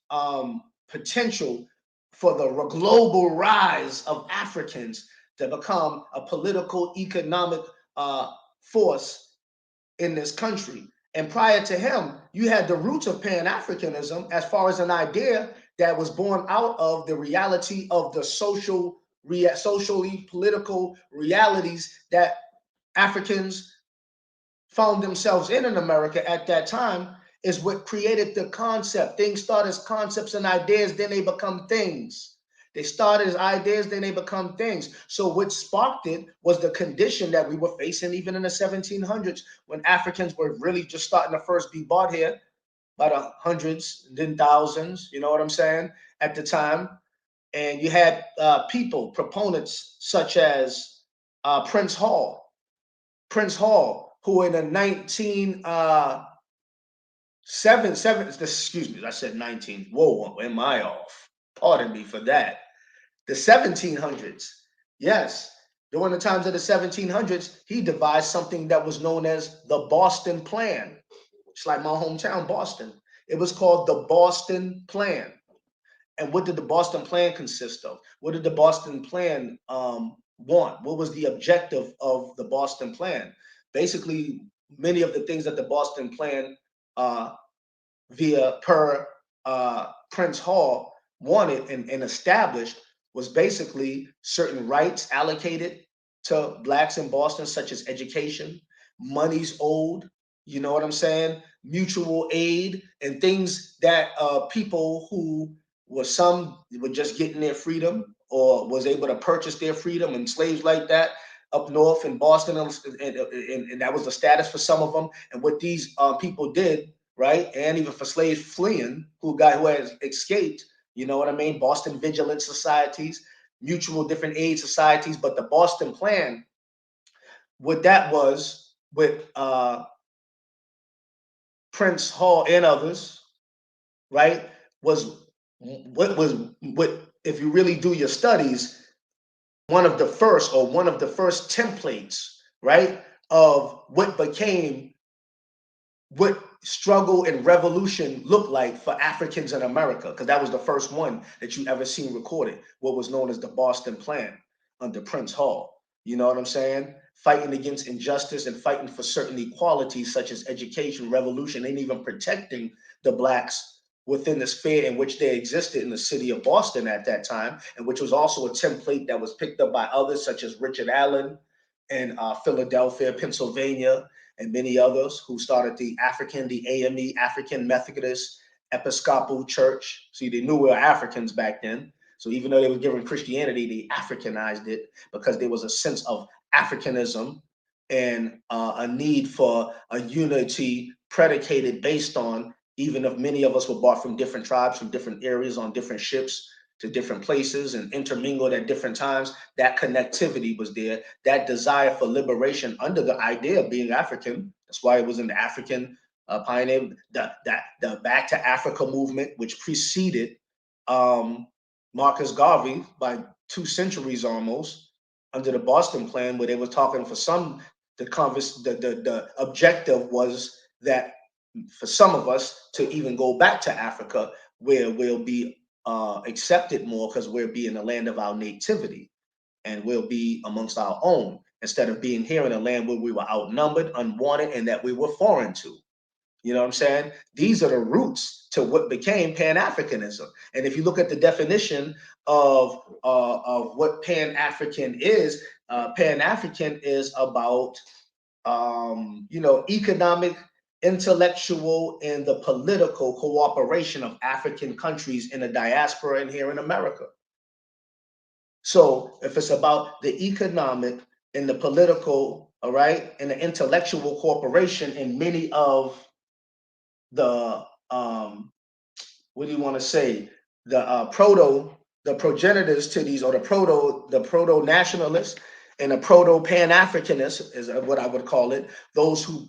potential for the global rise of Africans to become a political, economic force in this country. And prior to him, you had the roots of Pan-Africanism as far as an idea that was born out of the reality of the socially political realities that Africans found themselves in America at that time, is what created the concept. Things start as concepts and ideas, then they become things. They started as ideas, then they become things. So what sparked it was the condition that we were facing even in the 1700s, when Africans were really just starting to first be bought here by the hundreds, then thousands, you know what I'm saying, at the time. And you had people, proponents such as Prince Hall, who in the 19 I said 19. Whoa, am I off? Pardon me for that. The 1700s. Yes, during the times of the 1700s, he devised something that was known as the Boston Plan. It's like my hometown, Boston. It was called the Boston Plan. And what did the Boston Plan consist of? What did the Boston Plan want? What was the objective of the Boston Plan? Basically, many of the things that the Boston Plan per Prince Hall wanted and established was basically certain rights allocated to blacks in Boston, such as education, monies owed, you know what I'm saying, mutual aid, and things that people who some were just getting their freedom or was able to purchase their freedom, and slaves like that up north in Boston, and that was the status for some of them. And what these people did, right, and even for slaves fleeing who had escaped, you know what I mean, Boston Vigilance Societies, mutual different aid societies. But the Boston Plan, what that was with Prince Hall and others, right, was what if you really do your studies, one of the first templates, right, of what became what struggle and revolution looked like for Africans in America, because that was the first one that you ever seen recorded, what was known as the Boston Plan under Prince Hall. You know what I'm saying? Fighting against injustice and fighting for certain equalities such as education, revolution, and even protecting the blacks within the sphere in which they existed in the city of Boston at that time, and which was also a template that was picked up by others such as Richard Allen in Philadelphia, Pennsylvania, and many others who started the AME, African Methodist Episcopal Church. See, they knew we were Africans back then. So even though they were given Christianity, they Africanized it because there was a sense of Africanism and a need for a unity predicated based on, even if many of us were brought from different tribes, from different areas on different ships to different places and intermingled at different times, that connectivity was there, that desire for liberation under the idea of being African. That's why it was in the African pioneer, the Back to Africa movement, which preceded Marcus Garvey by 2 centuries almost, under the Boston Plan, where they were talking for some the objective was that for some of us to even go back to Africa, where we'll be accepted more because we'll be in the land of our nativity and we'll be amongst our own instead of being here in a land where we were outnumbered, unwanted, and that we were foreign to. You know what I'm saying? These are the roots to what became Pan-Africanism. And if you look at the definition of what Pan-African is about economic, intellectual, and the political cooperation of African countries in the diaspora and here in America. So if it's about the economic and the political, all right, and the intellectual cooperation in many of the what do you want to say, the progenitors to these, or the proto nationalists and the proto Pan-Africanists is what I would call it, those who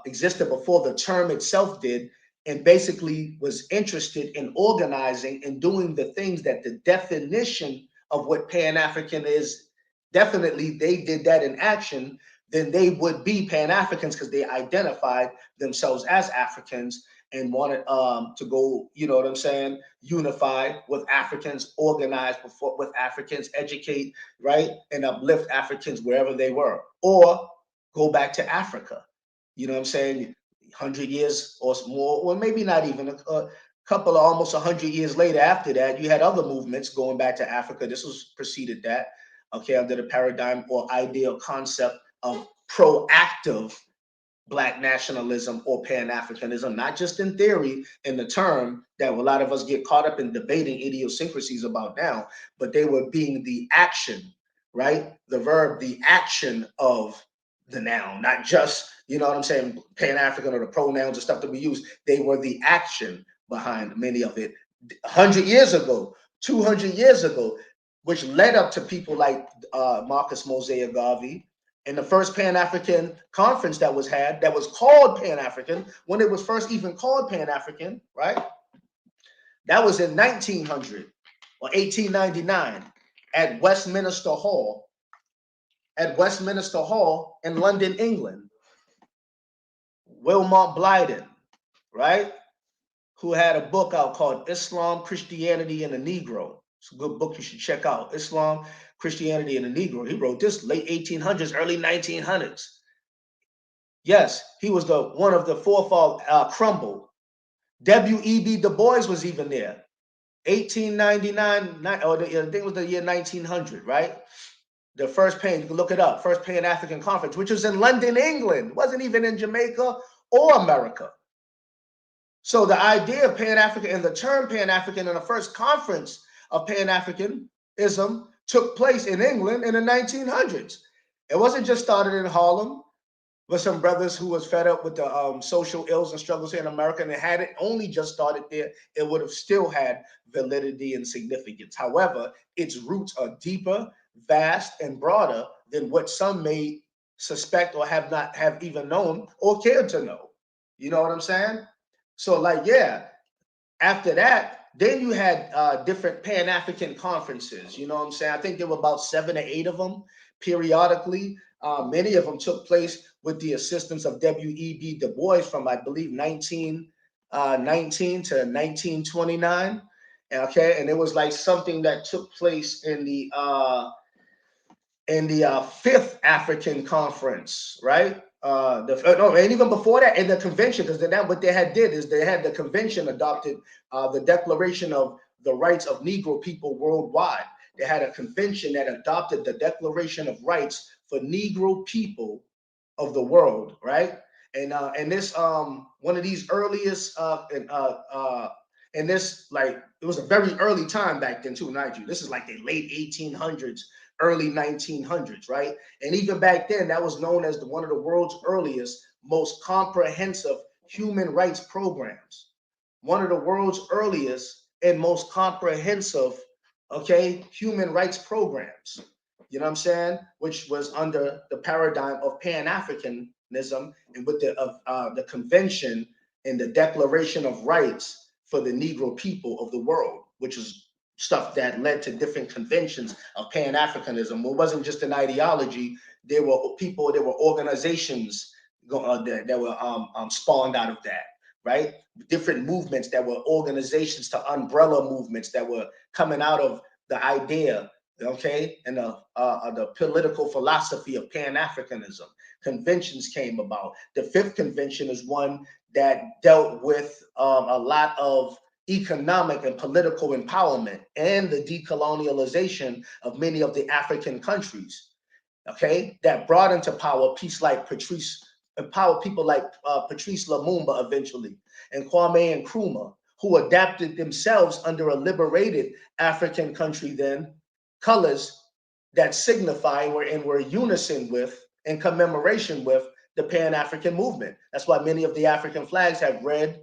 existed before the term itself did, and basically was interested in organizing and doing the things that the definition of what Pan-African is, definitely they did that in action, then they would be Pan-Africans because they identified themselves as Africans and wanted to go, you know what I'm saying, unify with Africans, organize with Africans, educate, right, and uplift Africans wherever they were, or go back to Africa. You know what I'm saying? 100 years or more, or maybe not even a couple of almost 100 years later after that, you had other movements going back to Africa. This was preceded that, okay, under the paradigm or idea or concept of proactive Black nationalism or Pan-Africanism, not just in theory, in the term that a lot of us get caught up in debating idiosyncrasies about now, but they were being the action, right? The verb, the action of the noun, not just, you know what I'm saying, Pan-African or the pronouns and stuff that we use. They were the action behind many of it 100 years ago, 200 years ago, which led up to people like Marcus Mosiah Garvey, and the first Pan-African conference that was had, that was called Pan-African, when it was first even called Pan-African, right? That was in 1900 or 1899 at Westminster Hall in London, England. Wilmot Blyden, right? Who had a book out called Islam, Christianity, and the Negro. It's a good book you should check out. Islam, Christianity, and the Negro. He wrote this late 1800s, early 1900s. Yes, he was one of the forefathers, Crumble. W.E.B. Du Bois was even there. 1899, or I think it was the year 1900, right? The first you can look it up, first Pan-African conference, which was in London, England. It wasn't even in Jamaica or America. So the idea of Pan-African and the term Pan-African in the first conference of Pan-Africanism took place in England in the 1900s. It wasn't just started in Harlem with some brothers who was fed up with the social ills and struggles here in America, and it had it only just started there, it would have still had validity and significance. However, its roots are deeper, vast, and broader than what some may suspect or have even known or cared to know. You know what I'm saying? So like, yeah, after that, then you had different Pan-African conferences. You know what I'm saying? I think there were about 7 or 8 of them periodically. Many of them took place with the assistance of W.E.B. Du Bois from, I believe, 1919 to 1929. Okay, and it was like something that took place in the 5th African Conference, right? And even before that, in the convention, because then what they had did is they had the convention adopted the Declaration of the Rights of Negro People Worldwide. They had a convention that adopted the Declaration of Rights for Negro people of the world, right? And this one of these earliest and this, like, it was a very early time back then too, mind you. This is like the late 1800s, early 1900s, right? And even back then, that was known as one of the world's earliest, most comprehensive human rights programs. One of the world's earliest and most comprehensive, okay, human rights programs. You know what I'm saying? Which was under the paradigm of Pan-Africanism and with the convention and the Declaration of Rights for the Negro people of the world, which is stuff that led to different conventions of Pan-Africanism. It wasn't just an ideology. There were people, there were organizations that were spawned out of that, right? Different movements that were organizations to umbrella movements that were coming out of the idea, okay, and the political philosophy of Pan-Africanism. Conventions came about. The fifth convention is one that dealt with a lot of economic and political empowerment and the decolonialization of many of the African countries, okay, that brought into power empowered people like Patrice Lumumba eventually, and Kwame Nkrumah, who adapted themselves under a liberated African country then, colors that signify and were unison with and commemoration with the Pan-African movement. That's why many of the African flags have red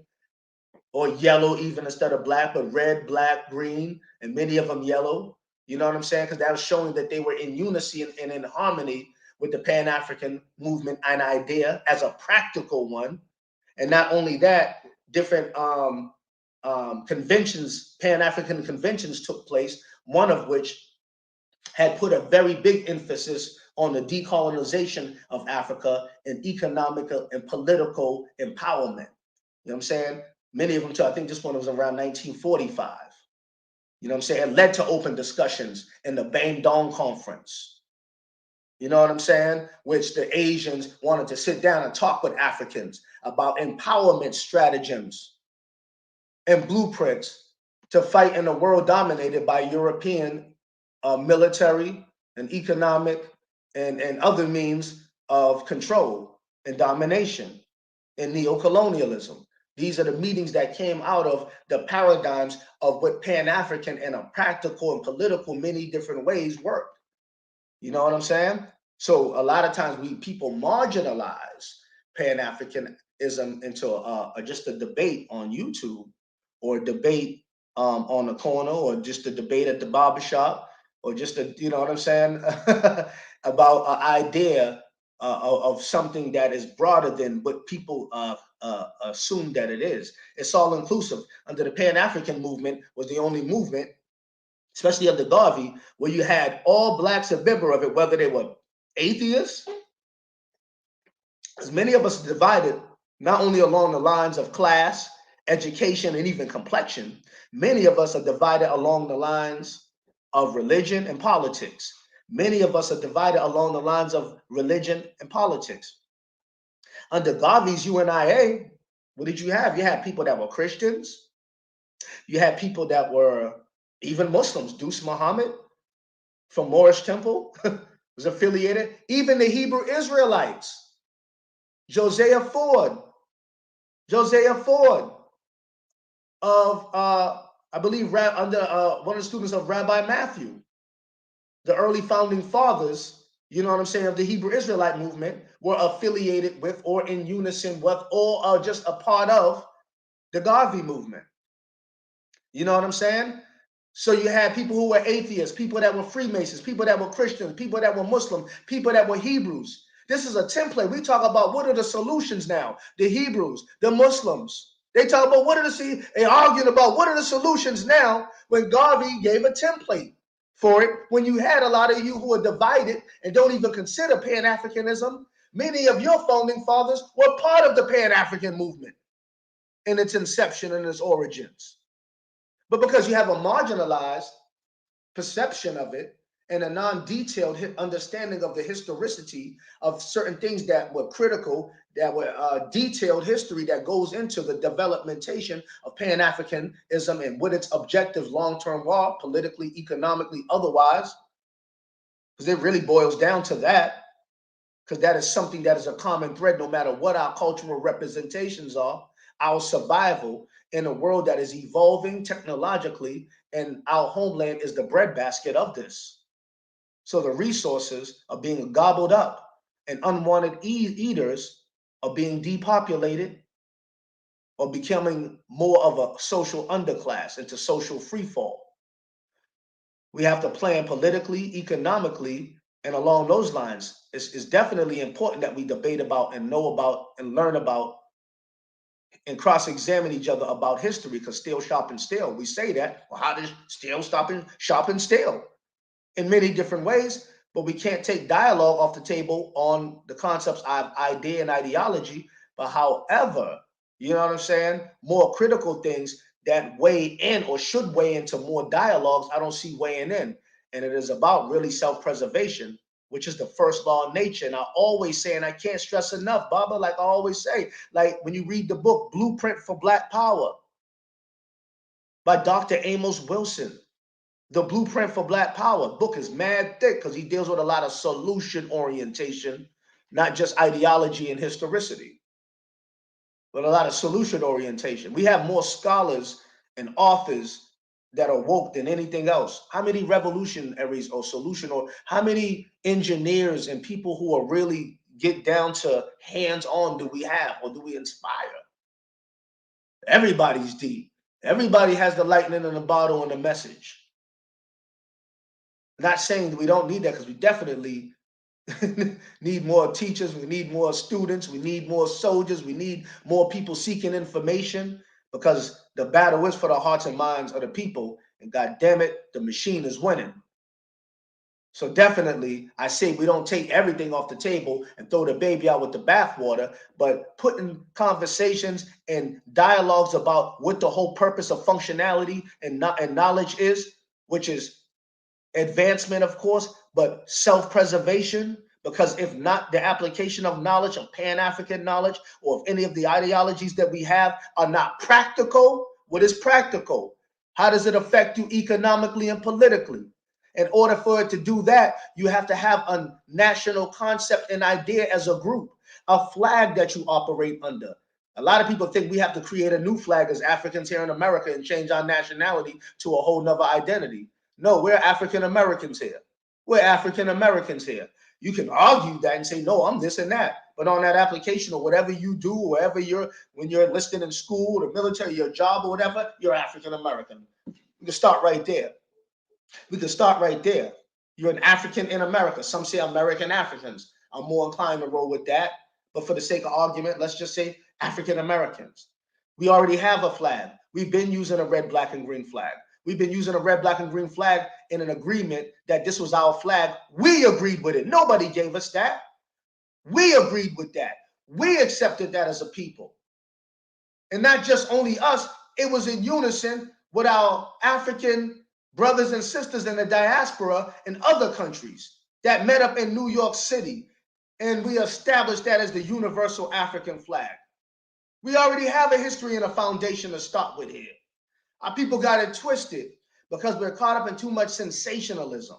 or yellow even instead of black, but red, black, green, and many of them yellow. You know what I'm saying? Because that was showing that they were in unison and in harmony with the Pan-African movement and idea as a practical one. And not only that, different conventions, Pan-African conventions took place, one of which had put a very big emphasis on the decolonization of Africa and economic and political empowerment. You know what I'm saying? Many of them too. I think this one was around 1945. You know what I'm saying? It led to open discussions in the Bandung Conference. You know what I'm saying? Which the Asians wanted to sit down and talk with Africans about empowerment stratagems and blueprints to fight in a world dominated by European military and economic and other means of control and domination and neocolonialism. These are the meetings that came out of the paradigms of what Pan-African in a practical and political many different ways worked. You know what I'm saying? So a lot of times people marginalize Pan-Africanism into just a debate on YouTube or a debate on the corner or just a debate at the barbershop or just a, you know what I'm saying, about an idea of something that is broader than what people assume that it is. It's all inclusive. Under the Pan-African movement was the only movement, especially under Garvey, where you had all blacks a member of it, whether they were atheists, as many of us divided not only along the lines of class, education, and even complexion, many of us are divided along the lines of religion and politics. Many of us are divided along the lines of religion and politics. Under Garvey's UNIA, what did you have? You had people that were Christians. You had people that were even Muslims. Deuce Muhammad from Moorish Temple was affiliated. Even the Hebrew Israelites. Josiah Ford of, I believe, under one of the students of Rabbi Matthew. The early founding fathers, you know what I'm saying, of the Hebrew Israelite movement were affiliated with or in unison with or are just a part of the Garvey movement. You know what I'm saying? So you had people who were atheists, people that were Freemasons, people that were Christians, people that were Muslim, people that were Hebrews. This is a template. We talk about what are the solutions now. The Hebrews, the Muslims. They talk about what are they arguing about what are the solutions now when Garvey gave a template for it. When you had a lot of you who are divided and don't even consider Pan-Africanism, many of your founding fathers were part of the Pan-African movement in its inception and its origins. But because you have a marginalized perception of it and a non-detailed understanding of the historicity of certain things that were critical, that were detailed history that goes into the developmentation of Pan-Africanism and what its objectives long-term are, politically, economically, otherwise, because it really boils down to that, because that is something that is a common thread no matter what our cultural representations are, our survival in a world that is evolving technologically, and our homeland is the breadbasket of this. So the resources are being gobbled up and unwanted eaters are being depopulated or becoming more of a social underclass into social freefall. We have to plan politically, economically, and along those lines. It's definitely important that we debate about and know about and learn about and cross-examine each other about history, because steel sharpens steel. We say that. Well, how does steel sharpen steel? In many different ways, but we can't take dialogue off the table on the concepts of idea and ideology. But however, you know what I'm saying? More critical things that weigh in or should weigh into more dialogues, I don't see weighing in. And it is about really self-preservation, which is the first law of nature. And I always say, and I can't stress enough, Baba, like I always say, like when you read the book Blueprint for Black Power by Dr. Amos Wilson, the Blueprint for Black Power book is mad thick because he deals with a lot of solution orientation, not just ideology and historicity, but a lot of solution orientation. We have more scholars and authors that are woke than anything else. How many revolutionaries or solution, or how many engineers and people who are really get down to hands-on do we have, or do we inspire? Everybody's deep. Everybody has the lightning in the bottle and the message. Not saying that we don't need that, because we definitely need more teachers, we need more students, we need more soldiers, we need more people seeking information, because the battle is for the hearts and minds of the people, and God damn it, the machine is winning. So definitely, I say we don't take everything off the table and throw the baby out with the bathwater, but putting conversations and dialogues about what the whole purpose of functionality and knowledge is, which is advancement, of course, but self-preservation. Because if not, the application of knowledge, of Pan-African knowledge, or if any of the ideologies that we have are not practical, what is practical? How does it affect you economically and politically? In order for it to do that, you have to have a national concept and idea as a group, a flag that you operate under. A lot of people think we have to create a new flag as Africans here in America and change our nationality to a whole nother identity. No, we're African Americans here. We're African Americans here. You can argue that and say, no, I'm this and that. But on that application or whatever you do, wherever when you're enlisted in school, the military, your job or whatever, you're African American. We can start right there. We can start right there. You're an African in America. Some say American Africans. I'm more inclined to roll with that. But for the sake of argument, let's just say African Americans. We already have a flag. We've been using a red, black, and green flag. We've been using a red, black, and green flag in an agreement that this was our flag. We agreed with it. Nobody gave us that. We agreed with that. We accepted that as a people. And not just only us, it was in unison with our African brothers and sisters in the diaspora in other countries that met up in New York City. And we established that as the universal African flag. We already have a history and a foundation to start with here. Our people got it twisted because we're caught up in too much sensationalism.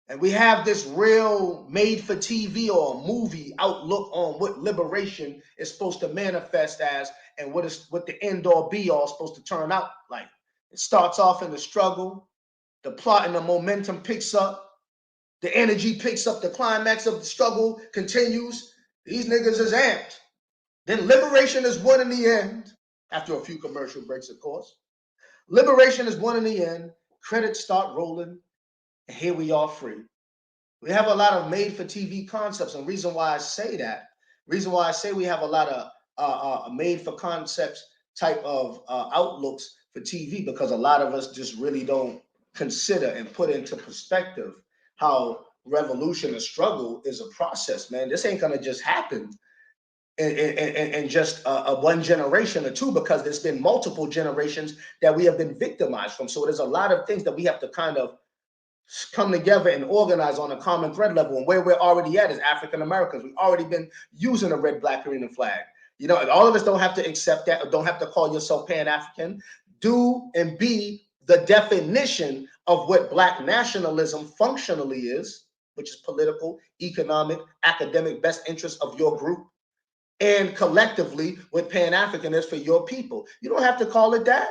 And we have this real made-for-TV or movie outlook on what liberation is supposed to manifest as and what the end-all be-all is supposed to turn out like. It starts off in the struggle, the plot and the momentum picks up, the energy picks up, the climax of the struggle continues. These niggas is amped. Then liberation is won in the end, after a few commercial breaks, of course. Liberation is won in the end, credits start rolling, and here we are free. We have a lot of made-for-TV concepts, and reason why I say that, reason why I say we have a lot of made-for-concepts type of outlooks for TV, because a lot of us just really don't consider and put into perspective how revolution and struggle is a process, man. This ain't gonna just happen in just one generation or two, because there's been multiple generations that we have been victimized from. So there's a lot of things that we have to kind of come together and organize on a common thread level. And where we're already at is African Americans. We've already been using a red, black, green, and flag. You know, and all of us don't have to accept that, or don't have to call yourself Pan-African. Do and be the definition of what Black nationalism functionally is, which is political, economic, academic best interest of your group, and collectively what Pan-African is for your people. You don't have to call it that.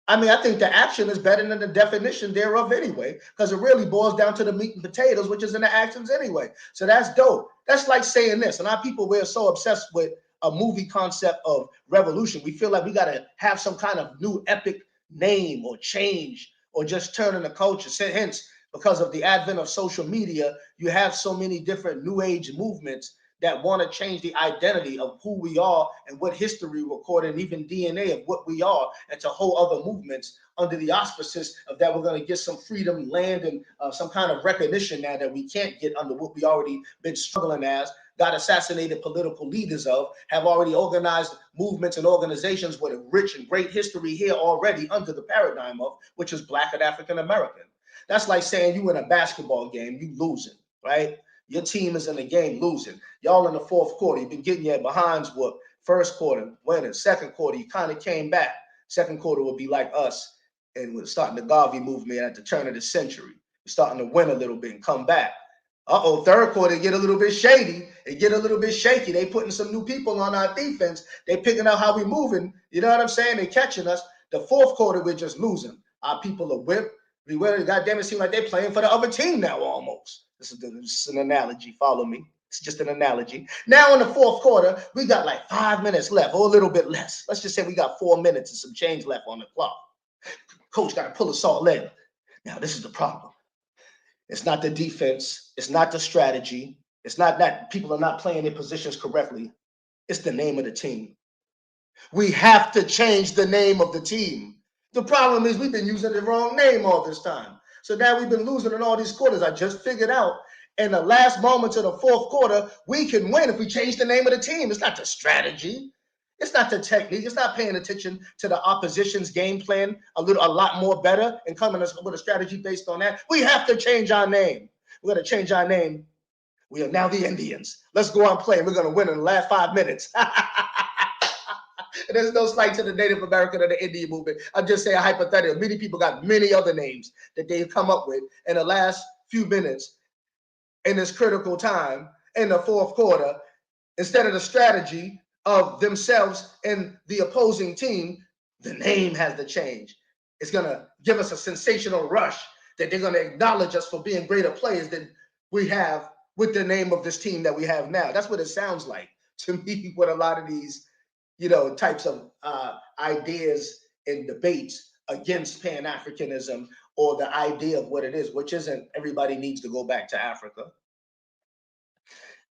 I mean, I think the action is better than the definition thereof anyway, because it really boils down to the meat and potatoes, which is in the actions anyway. So that's dope. That's like saying this. And our people, we're so obsessed with a movie concept of revolution. We feel like we got to have some kind of new epic name or change or just turn in the culture. Hence, because of the advent of social media, you have so many different new age movements that want to change the identity of who we are and what history recorded, and even DNA of what we are, and to hold other movements under the auspices of that we're going to get some freedom, land, and some kind of recognition now that we can't get under what we already been struggling as, got assassinated political leaders of, have already organized movements and organizations with a rich and great history here already under the paradigm of, which is Black and African American. That's like saying you in a basketball game, you losing, right? Your team is in the game losing. Y'all in the fourth quarter, you've been getting your behinds whooped. First quarter, winning. Second quarter, you kind of came back. Second quarter would be like us, and we're starting the Garvey movement at the turn of the century. We're starting to win a little bit and come back. Third quarter, get a little bit shady. It get a little bit shaky. They putting some new people on our defense. They picking out how we moving. You know what I'm saying? They catching us. The fourth quarter, we're just losing. Our people are whipped. Goddamn, it seems like they're playing for the other team now almost. This is an analogy. Follow me. It's just an analogy. Now in the fourth quarter, we got like 5 minutes left, or a little bit less. Let's just say we got 4 minutes and some change left on the clock. Coach got to pull us all in. Now, this is the problem. It's not the defense. It's not the strategy. It's not that people are not playing their positions correctly. It's the name of the team. We have to change the name of the team. The problem is we've been using the wrong name all this time. So now we've been losing in all these quarters. I just figured out in the last moments of the fourth quarter, we can win if we change the name of the team. It's not the strategy. It's not the technique. It's not paying attention to the opposition's game plan a lot more better and coming with a strategy based on that. We have to change our name. We're going to change our name. We are now the Indians. Let's go out and play. We're going to win in the last 5 minutes. There's no slight to the Native American or the Indian movement. I'm just saying hypothetical. Many people got many other names that they've come up with in the last few minutes in this critical time in the fourth quarter. Instead of the strategy of themselves and the opposing team, the name has to change. It's going to give us a sensational rush that they're going to acknowledge us for being greater players than we have with the name of this team that we have now. That's what it sounds like to me with a lot of these, types of ideas and debates against Pan-Africanism, or the idea of what it is, which isn't everybody needs to go back to Africa.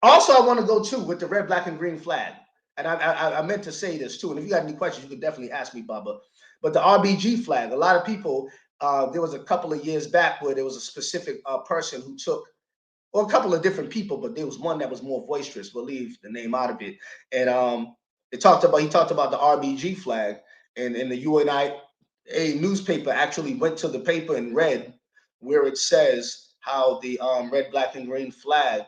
Also, I want to go too with the red, black, and green flag. And I meant to say this too. And if you got any questions, you could definitely ask me, Bubba. But the R.B.G. flag, a lot of people, there was a couple of years back where there was a specific person who took, or a couple of different people, but there was one that was more boisterous, we'll leave the name out of it. And he talked about the R.B.G. flag, and the UNI newspaper actually went to the paper and read where it says how the red, black, and green flag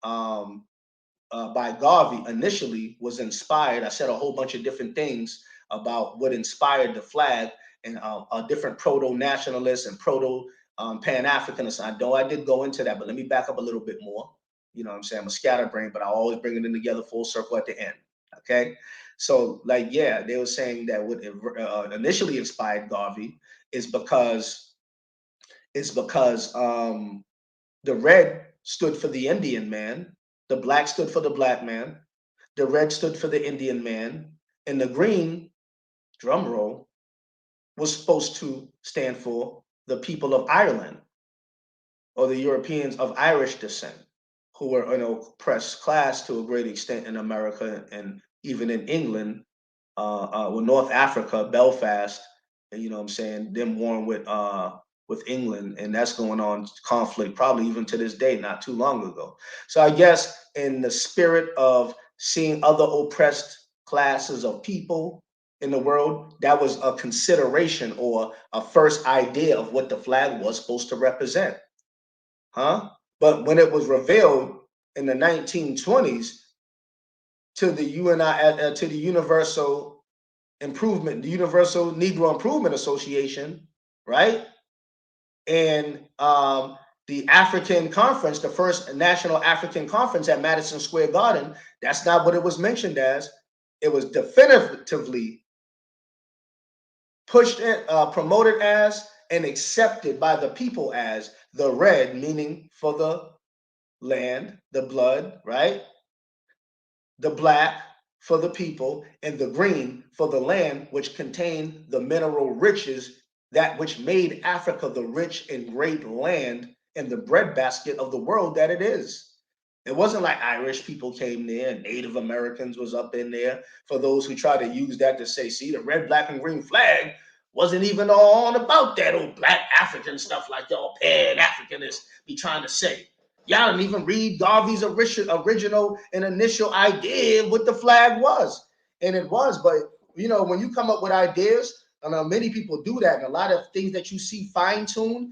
by Garvey initially was inspired. I said a whole bunch of different things about what inspired the flag, and different proto-nationalists and proto-Pan-Africanists. I know I did go into that, but let me back up a little bit more. You know what I'm saying? I'm a scatterbrain, but I always bring it in together full circle at the end. Okay, so they were saying that what initially inspired Garvey is because the red stood for the Indian man, the black stood for the black man, the red stood for the Indian man, and the green, drum roll, was supposed to stand for the people of Ireland, or the Europeans of Irish descent, who were an oppressed class to a great extent in America and even in England, North Africa, Belfast, and, you know what I'm saying, them warring with England, and that's going on conflict probably even to this day, not too long ago. So I guess in the spirit of seeing other oppressed classes of people in the world, that was a consideration or a first idea of what the flag was supposed to represent. But when it was revealed in the 1920s to the UNI, to the Universal Negro Improvement Association, right? And the African Conference, the first National African Conference at Madison Square Garden, that's not what it was mentioned as. It was definitively pushed, promoted as, and accepted by the people as the red, meaning for the land, the blood, right? The black for the people, and the green for the land, which contained the mineral riches, that which made Africa the rich and great land and the breadbasket of the world that it is. It wasn't like Irish people came there, Native Americans was up in there. For those who try to use that to say, see, the red, black, and green flag wasn't even on about that old black African stuff like y'all Pan-Africanists be trying to say. Y'all didn't even read Garvey's original and initial idea of what the flag was. And it was, but you know, when you come up with ideas, I know many people do that, and a lot of things that you see fine-tuned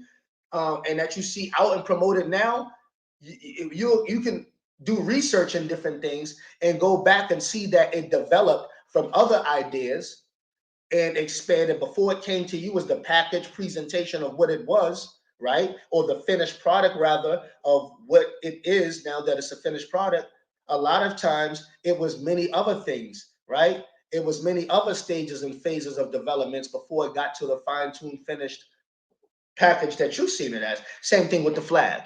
and that you see out and promoted now, you can do research in different things and go back and see that it developed from other ideas and expanded before it came to you as the package presentation of what it was, right? Or the finished product, rather, of what it is now that it's a finished product. A lot of times it was many other things, right? It was many other stages and phases of developments before it got to the fine-tuned finished package that you've seen it as. Same thing with the flag.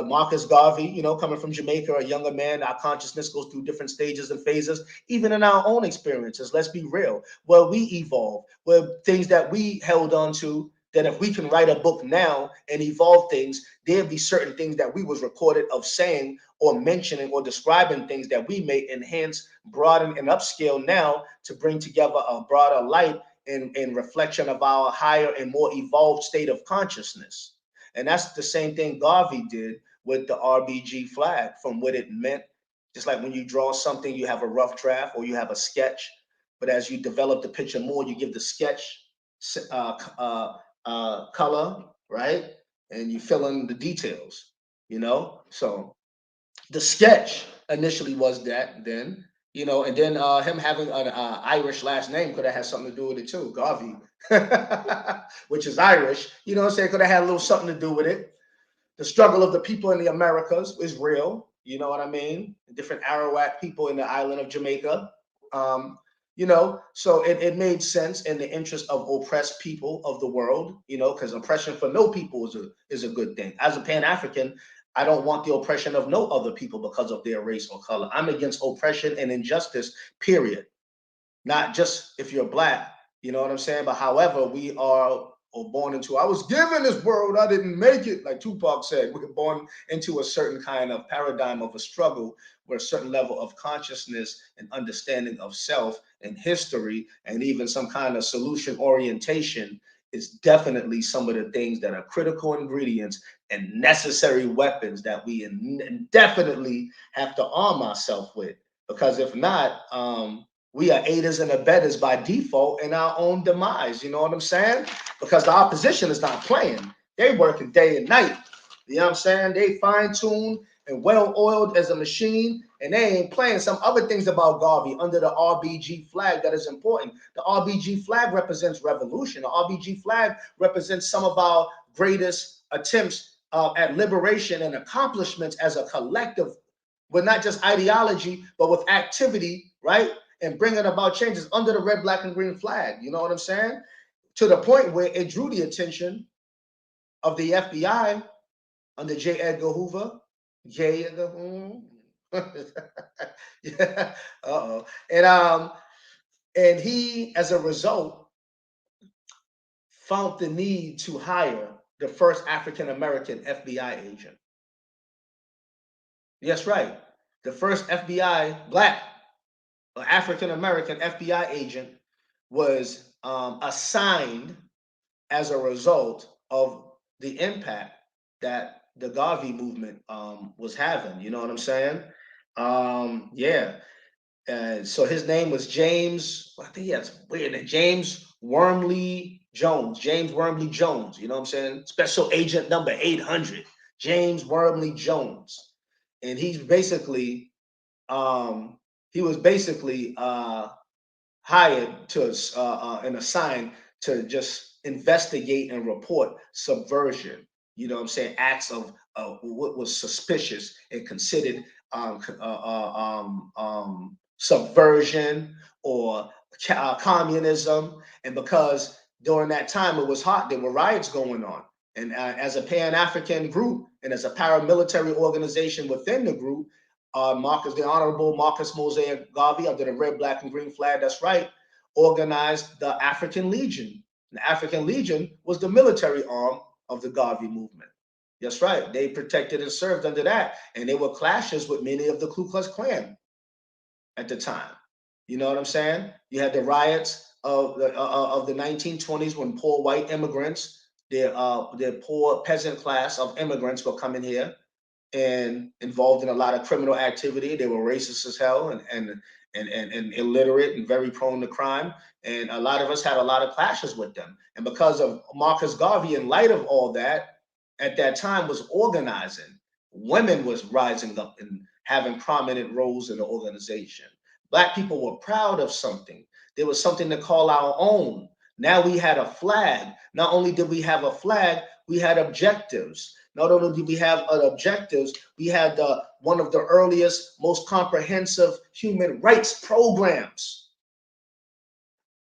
Marcus Garvey, you know, coming from Jamaica, a younger man, our consciousness goes through different stages and phases, even in our own experiences. Let's be real. Where we evolve, where things that we held on to, that if we can write a book now and evolve things, there'd be certain things that we was recorded of saying or mentioning or describing things that we may enhance, broaden, and upscale now to bring together a broader light in reflection of our higher and more evolved state of consciousness. And that's the same thing Garvey did with the R.B.G flag, from what it meant. Just like when you draw something, you have a rough draft or you have a sketch. But as you develop the picture more, you give the sketch color, right? And you fill in the details, you know? So the sketch initially was that then, you know, and then him having an Irish last name could have had something to do with it too, Garvey, which is Irish, you know what I'm saying? Could have had a little something to do with it. The struggle of the people in the Americas is real, you know what I mean? Different Arawak people in the island of Jamaica. You know, so it made sense in the interest of oppressed people of the world, you know, because oppression for no people is a good thing. As a Pan-African, I don't want the oppression of no other people because of their race or color. I'm against oppression and injustice, period. Not just if you're black, you know what I'm saying? But however, we are or born into, I was given this world, I didn't make it. Like Tupac said, we're born into a certain kind of paradigm of a struggle where a certain level of consciousness and understanding of self and history and even some kind of solution orientation is definitely some of the things that are critical ingredients and necessary weapons that we definitely have to arm ourselves with. Because if not, we are aiders and abettors by default in our own demise. You know what I'm saying? Because the opposition is not playing. They working day and night. You know what I'm saying? They fine-tuned and well-oiled as a machine, and they ain't playing some other things about Garvey under the R.B.G flag that is important. The R.B.G flag represents revolution. The R.B.G flag represents some of our greatest attempts at liberation and accomplishments as a collective, with not just ideology, but with activity, right? And bringing about changes under the red, black, and green flag. You know what I'm saying? To the point where it drew the attention of the FBI under J. Edgar Hoover. J. Edgar Hoover. Yeah. Uh-oh. And he, as a result, found the need to hire the first African-American FBI agent. Yes, right. The first FBI, black, African-American FBI agent was assigned as a result of the impact that the Garvey movement was having. You know what I'm saying? Yeah. So his name was James, I think he has weird name, James Wormley Jones. James Wormley Jones. You know what I'm saying? Special agent number 800, James Wormley Jones. And he's basically, he was basically hired to and assigned to just investigate and report subversion. You know what I'm saying? Acts of what was suspicious and considered subversion or communism. And because during that time it was hot, there were riots going on. And as a Pan-African group and as a paramilitary organization within the group, the Honorable Marcus Mosaic Garvey, under the red, black, and green flag, that's right, organized the African Legion. The African Legion was the military arm of the Garvey movement. That's right. They protected and served under that. And there were clashes with many of the Ku Klux Klan at the time. You know what I'm saying? You had the riots of the 1920s when poor white immigrants, their poor peasant class of immigrants were coming here and involved in a lot of criminal activity. They were racist as hell and illiterate and very prone to crime. And a lot of us had a lot of clashes with them. And because of Marcus Garvey, in light of all that, at that time was organizing. Women was rising up and having prominent roles in the organization. Black people were proud of something. There was something to call our own. Now we had a flag. Not only did we have a flag, we had objectives. Not only did we have objectives, we had one of the earliest, most comprehensive human rights programs.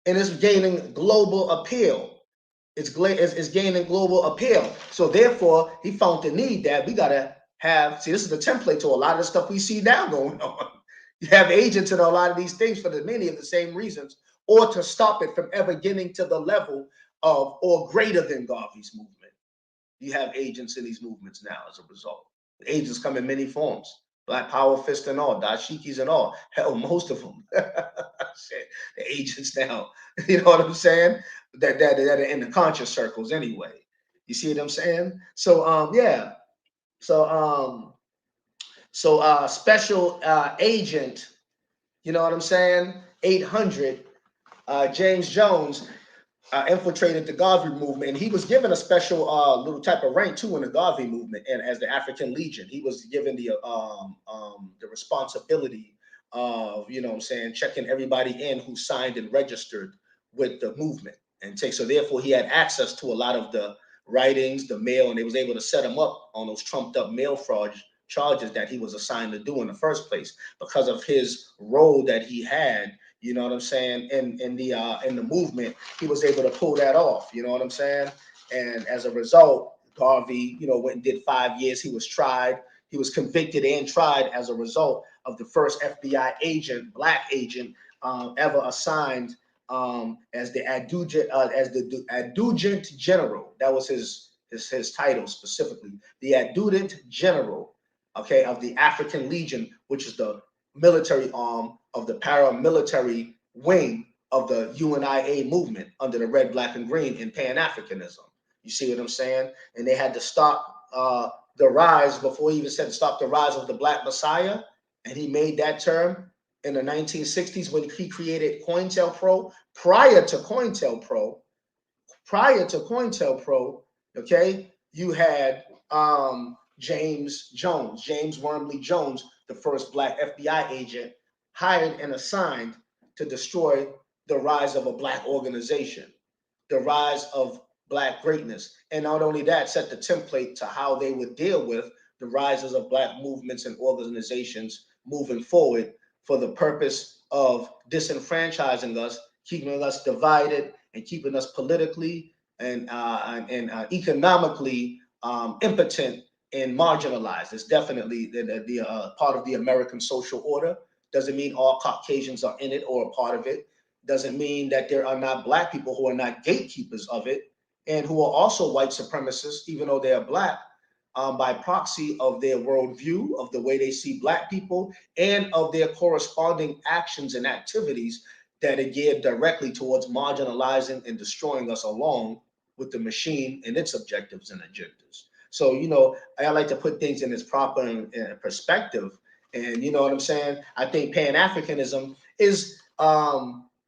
And it's gaining global appeal. It's gaining global appeal. So therefore, he found the need that we got to have, see, this is the template to a lot of the stuff we see now going on. You have agents in a lot of these things for many of the same reasons, or to stop it from ever getting to the level of or greater than Garvey's movement. You have agents in these movements now as a result. The agents come in many forms. Black Power Fist and all, dashikis and all. Hell, most of them. Shit, the agents now. You know what I'm saying? That are in the conscious circles anyway. You see what I'm saying? So yeah. So special agent, you know what I'm saying? 800, James Jones infiltrated the Garvey movement, and he was given a special little type of rank too in the Garvey movement, and as the African Legion, he was given the responsibility of, you know what I'm saying, checking everybody in who signed and registered with the movement, and so therefore he had access to a lot of the writings, the mail, and they was able to set him up on those trumped up mail fraud charges that he was assigned to do in the first place because of his role that he had. You know what I'm saying? In the movement, he was able to pull that off. You know what I'm saying? And as a result, Garvey, you know, went and did 5 years. He was tried. He was convicted and tried as a result of the first FBI agent, black agent, ever assigned as the adjutant general. That was his title specifically, the adjutant general, okay, of the African Legion, which is the military arm of the paramilitary wing of the UNIA movement under the red, black, and green in Pan-Africanism. You see what I'm saying? And they had to stop the rise, before he even said stop the rise of the Black Messiah. And he made that term in the 1960s when he created COINTELPRO. Prior to COINTELPRO, okay, you had James Wormley Jones, the first black FBI agent, hired and assigned to destroy the rise of a black organization, the rise of black greatness. And not only that, set the template to how they would deal with the rises of black movements and organizations moving forward for the purpose of disenfranchising us, keeping us divided, and keeping us politically and economically impotent and marginalized. It's definitely the part of the American social order. Doesn't mean all Caucasians are in it or a part of it. Doesn't mean that there are not black people who are not gatekeepers of it and who are also white supremacists, even though they are black, by proxy of their worldview, of the way they see black people, and of their corresponding actions and activities that are geared directly towards marginalizing and destroying us along with the machine and its objectives and agendas. So, you know, I like to put things in its proper perspective. And you know what I'm saying? I think Pan-Africanism is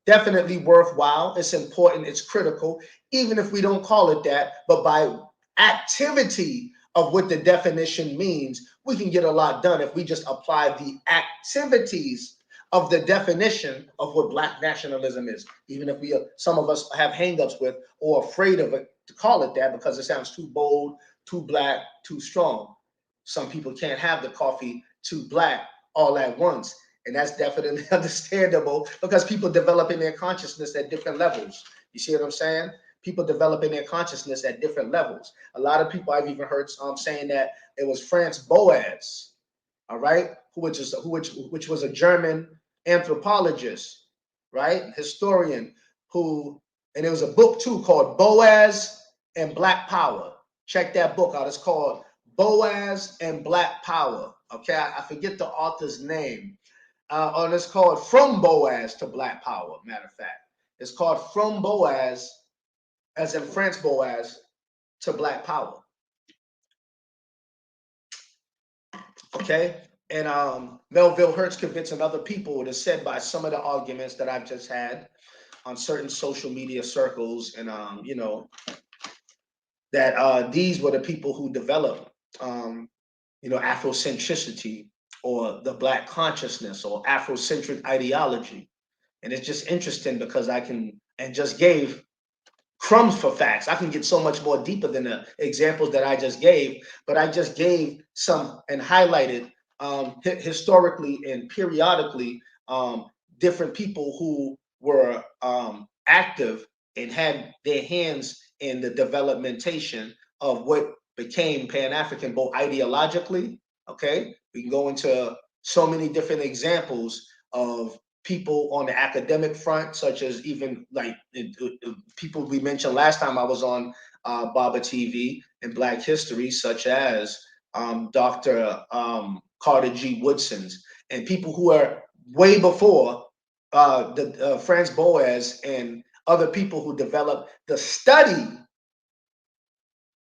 definitely worthwhile. It's important. It's critical, even if we don't call it that. But by activity of what the definition means, we can get a lot done if we just apply the activities of the definition of what black nationalism is, even if some of us have hangups with or afraid of it to call it that because it sounds too bold, too black, too strong. Some people can't have the coffee too black all at once. And that's definitely understandable because people develop in their consciousness at different levels. You see what I'm saying? People developing their consciousness at different levels. A lot of people I've even heard saying that it was Franz Boas, all right, which was a German anthropologist, right, historian, and there was a book too called Boas and Black Power. Check that book out. It's called Boaz and Black Power. Okay, I forget the author's name. And it's called From Boaz to Black Power. Matter of fact, it's called From Boaz, as in French Boaz, to Black Power. Okay, and Melville Hertz convincing other people. It is said by some of the arguments that I've just had on certain social media circles, and you know, that these were the people who developed, you know, Afrocentricity or the Black consciousness or Afrocentric ideology. And it's just interesting because I can, and just gave crumbs for facts. I can get so much more deeper than the examples that I just gave, but I just gave some and highlighted historically and periodically different people who were active and had their hands in the developmentation of what became Pan-African, both ideologically. Okay, we can go into so many different examples of people on the academic front, such as even like people we mentioned last time I was on Baba TV in Black History, such as Dr. Carter G. Woodson's, and people who are way before Franz Boas and other people who developed the study,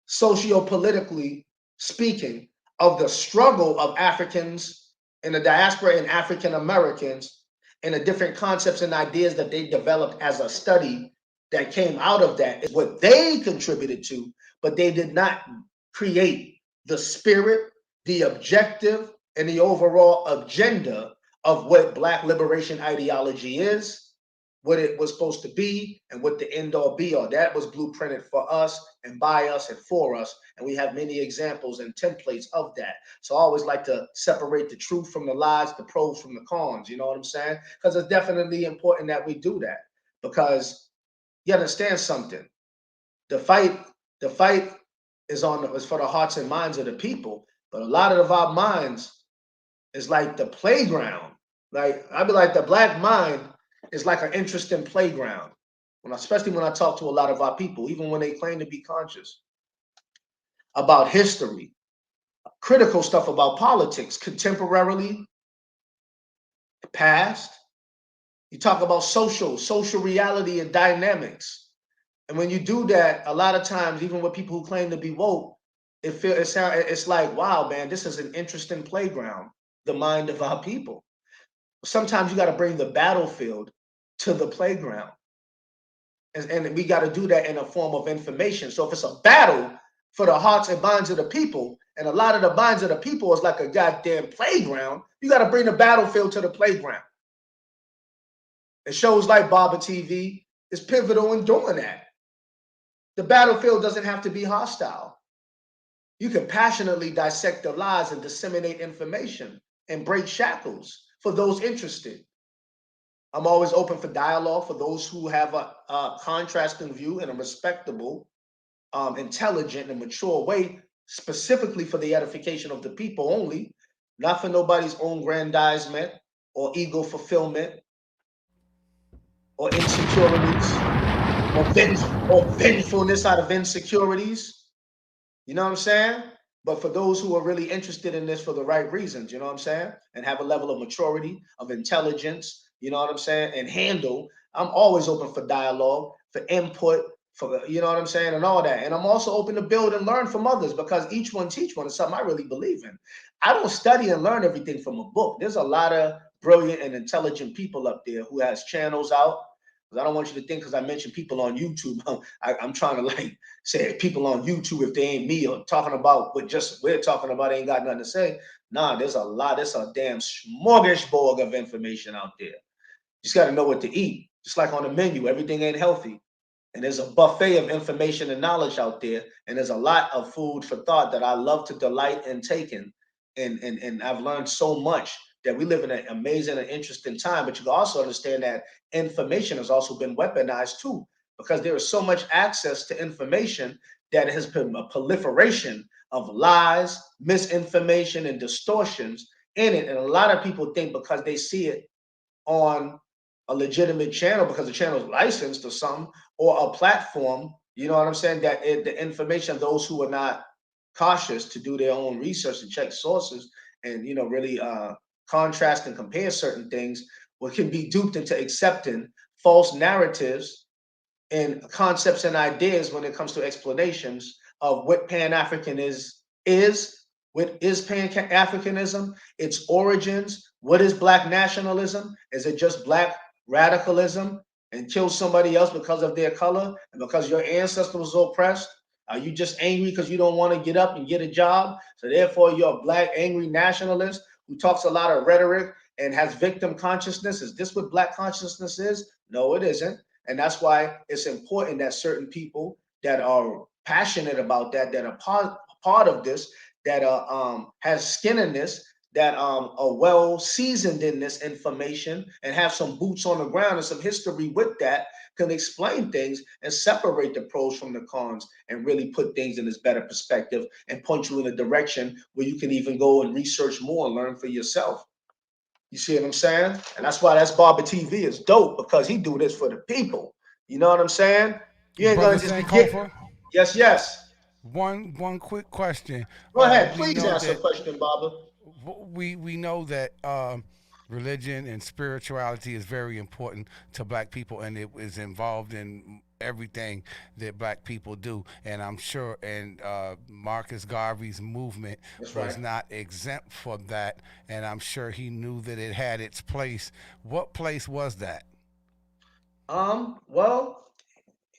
socio-politically speaking, of the struggle of Africans in the diaspora and African Americans, and the different concepts and ideas that they developed as a study that came out of that is what they contributed to, but they did not create the spirit, the objective, and the overall agenda of what Black liberation ideology is, what it was supposed to be, and what the end all be all. That was blueprinted for us and by us and for us. And we have many examples and templates of that. So I always like to separate the truth from the lies, the pros from the cons. You know what I'm saying? Because it's definitely important that we do that. Because you understand something. The fight is for the hearts and minds of the people. But a lot of our minds is like the playground. Like I be like, the Black mind is like an interesting playground. Especially when I talk to a lot of our people, even when they claim to be conscious about history, critical stuff about politics, contemporarily, past. You talk about social reality and dynamics. And when you do that, a lot of times, even with people who claim to be woke, it's like, wow, man, this is an interesting playground, the mind of our people. Sometimes you got to bring the battlefield to the playground. And we got to do that in a form of information. So if it's a battle for the hearts and minds of the people, and a lot of the minds of the people is like a goddamn playground, you got to bring the battlefield to the playground. And shows like Baba TV is pivotal in doing that. The battlefield doesn't have to be hostile. You can passionately dissect the lies and disseminate information and break shackles for those interested. I'm always open for dialogue for those who have a contrasting view in a respectable, intelligent, and mature way, specifically for the edification of the people only, not for nobody's own aggrandizement or ego fulfillment or insecurities or vengefulness out of insecurities. You know what I'm saying? But for those who are really interested in this for the right reasons, you know what I'm saying? And have a level of maturity, of intelligence, you know what I'm saying? And handle, I'm always open for dialogue, for input, for, you know what I'm saying? And all that. And I'm also open to build and learn from others, because each one teach one is something I really believe in. I don't study and learn everything from a book. There's a lot of brilliant and intelligent people up there who has channels out. I don't want you to think because I mentioned people on YouTube, I'm trying to like say people on YouTube, if they ain't me or talking about what just we're talking about, ain't got nothing to say. Nah, there's a lot. There's a damn smorgasbord of information out there. You just got to know what to eat. Just like on the menu, everything ain't healthy. And there's a buffet of information and knowledge out there. And there's a lot of food for thought that I love to delight in taking. And I've learned so much that we live in an amazing and interesting time. But you can also understand that information has also been weaponized too, because there is so much access to information that has been a proliferation of lies, misinformation, and distortions in it. And a lot of people think because they see it on a legitimate channel, because the channel is licensed or something, or a platform, you know what I'm saying, that the information, those who are not cautious to do their own research and check sources and, really contrast and compare certain things, what can be duped into accepting false narratives and concepts and ideas when it comes to explanations of what Pan-African what is Pan-Africanism, its origins, what is Black nationalism? Is it just Black radicalism and kill somebody else because of their color and because your ancestor was oppressed? Are you just angry because you don't want to get up and get a job? So therefore, you're a Black angry nationalist who talks a lot of rhetoric and has victim consciousness. Is this what Black consciousness is? No, it isn't. And that's why it's important that certain people that are passionate about that are part of this, that has skin in this, that are well seasoned in this information and have some boots on the ground and some history with that, can explain things and separate the pros from the cons and really put things in this better perspective and point you in a direction where you can even go and research more and learn for yourself. You see what I'm saying? And that's why that's Barber TV is dope, because he do this for the people. You know what I'm saying? You ain't Brother gonna just be getting. Sankofa, Yes. one quick question. Go ahead, We please know answer a that question, Barber. we know that religion and spirituality is very important to Black people, and it is involved in everything that Black people do. And I'm sure, and Marcus Garvey's movement That's was right. not exempt from that. And I'm sure he knew that it had its place. What place was that? Well,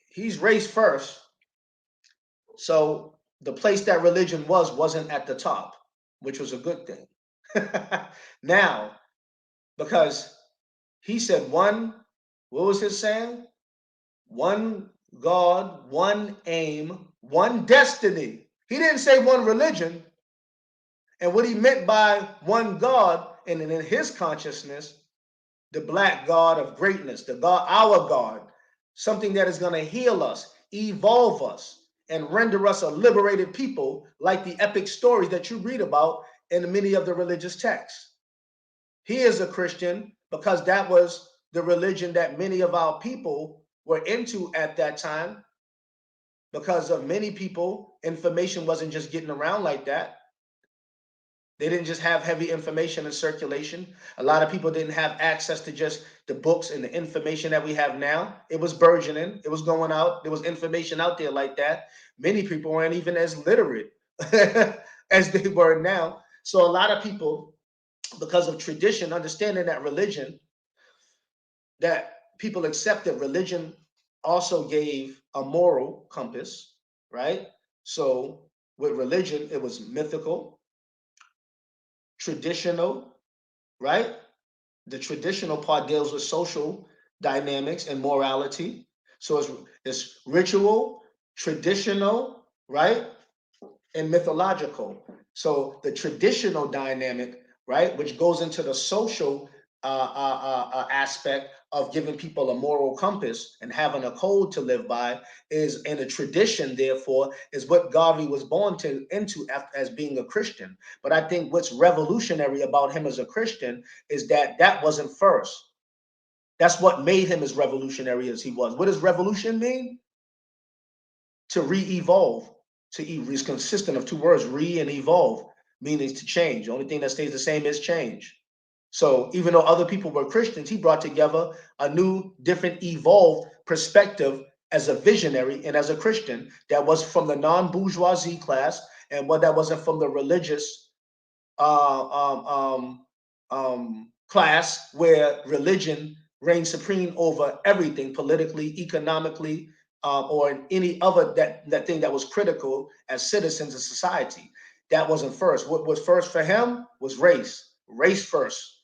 he's race first, so the place that religion wasn't at the top, which was a good thing. Now, because he said one, what was his saying? One God, one aim, one destiny. He didn't say one religion. And what he meant by one God, and in his consciousness, the Black God of greatness, the God, our God, something that is going to heal us, evolve us, and render us a liberated people, like the epic stories that you read about in many of the religious texts. He is a Christian because that was the religion that many of our people were into at that time. Because of many people, information wasn't just getting around like that. They didn't just have heavy information in circulation. A lot of people didn't have access to just the books and the information that we have now. It was burgeoning. It was going out. There was information out there like that. Many people weren't even as literate as they were now. So a lot of people, because of tradition, understanding that religion, that people accepted religion also gave a moral compass, right? So with religion, it was mythical, traditional, right? The traditional part deals with social dynamics and morality. So it's ritual, traditional, right? And mythological. So the traditional dynamic, right, which goes into the social aspect of giving people a moral compass and having a code to live by, is, and a tradition, therefore, is what Garvey was born into as being a Christian. But I think what's revolutionary about him as a Christian is that that wasn't first. That's what made him as revolutionary as he was. What does revolution mean? To re-evolve. Is consistent of two words, re and evolve, meaning to change. The only thing that stays the same is change. So even though other people were Christians, he brought together a new, different, evolved perspective as a visionary and as a Christian that was from the non-bourgeoisie class, and what that wasn't from the religious class, where religion reigned supreme over everything politically, economically, or in any other that thing that was critical as citizens of society. That wasn't first. What was first for him was race first.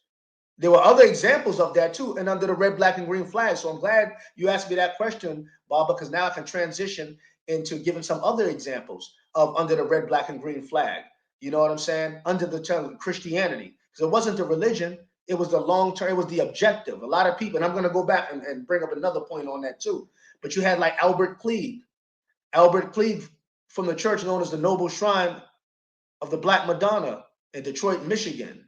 There were other examples of that too, and under the red, black, and green flag. So I'm glad you asked me that question, Bob, because now I can transition into giving some other examples of under the red, black, and green flag. You know what I'm saying? Under the term Christianity, because it wasn't the religion, it was the long term, it was the objective. A lot of people, and I'm going to go back and bring up another point on that too. But you had like Albert Cleage from the church known as the Noble Shrine of the Black Madonna in Detroit, Michigan.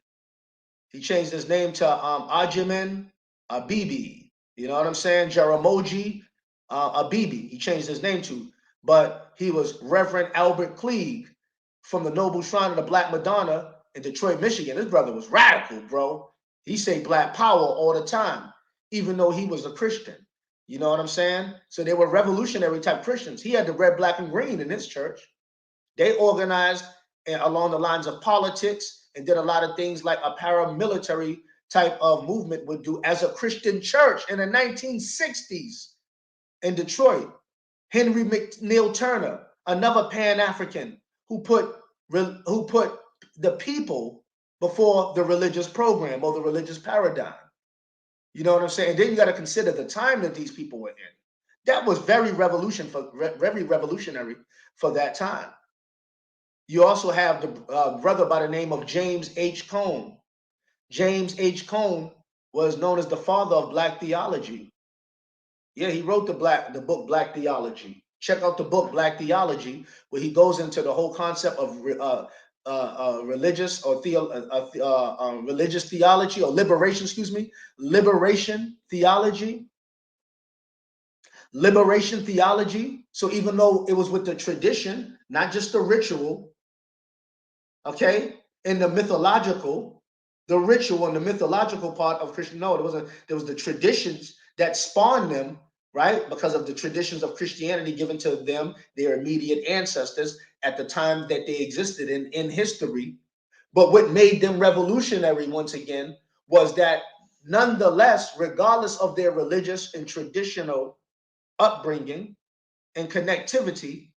He changed his name to Ajiman Abibi. You know what I'm saying? Jaramogi Abibi. He changed his name to, but he was Reverend Albert Cleage. from the Noble Shrine of the Black Madonna in Detroit, Michigan. His brother was radical, bro. He say black power all the time, even though he was a Christian. You know what I'm saying? So they were revolutionary type Christians. He had the red, black, and green in his church. They organized along the lines of politics and did a lot of things like a paramilitary type of movement would do as a Christian church in the 1960s in Detroit. Henry McNeil Turner, another Pan-African who put the people before the religious program or the religious paradigm. You know what I'm saying? Then you got to consider the time that these people were in. That was very revolutionary for that time. You also have the brother by the name of James H. Cone. James H. Cone was known as the father of Black theology. Yeah, he wrote the book Black Theology. Check out the book Black Theology, where he goes into the whole concept of religious or religious theology or liberation. Excuse me, liberation theology. Liberation theology. So even though it was with the tradition, not just the ritual, okay, in the mythological, the ritual and the mythological part of Christian, no, there was the traditions that spawned them, right? Because of the traditions of Christianity given to them, their immediate ancestors at the time that they existed in history. But what made them revolutionary once again was that nonetheless, regardless of their religious and traditional upbringing and connectivity,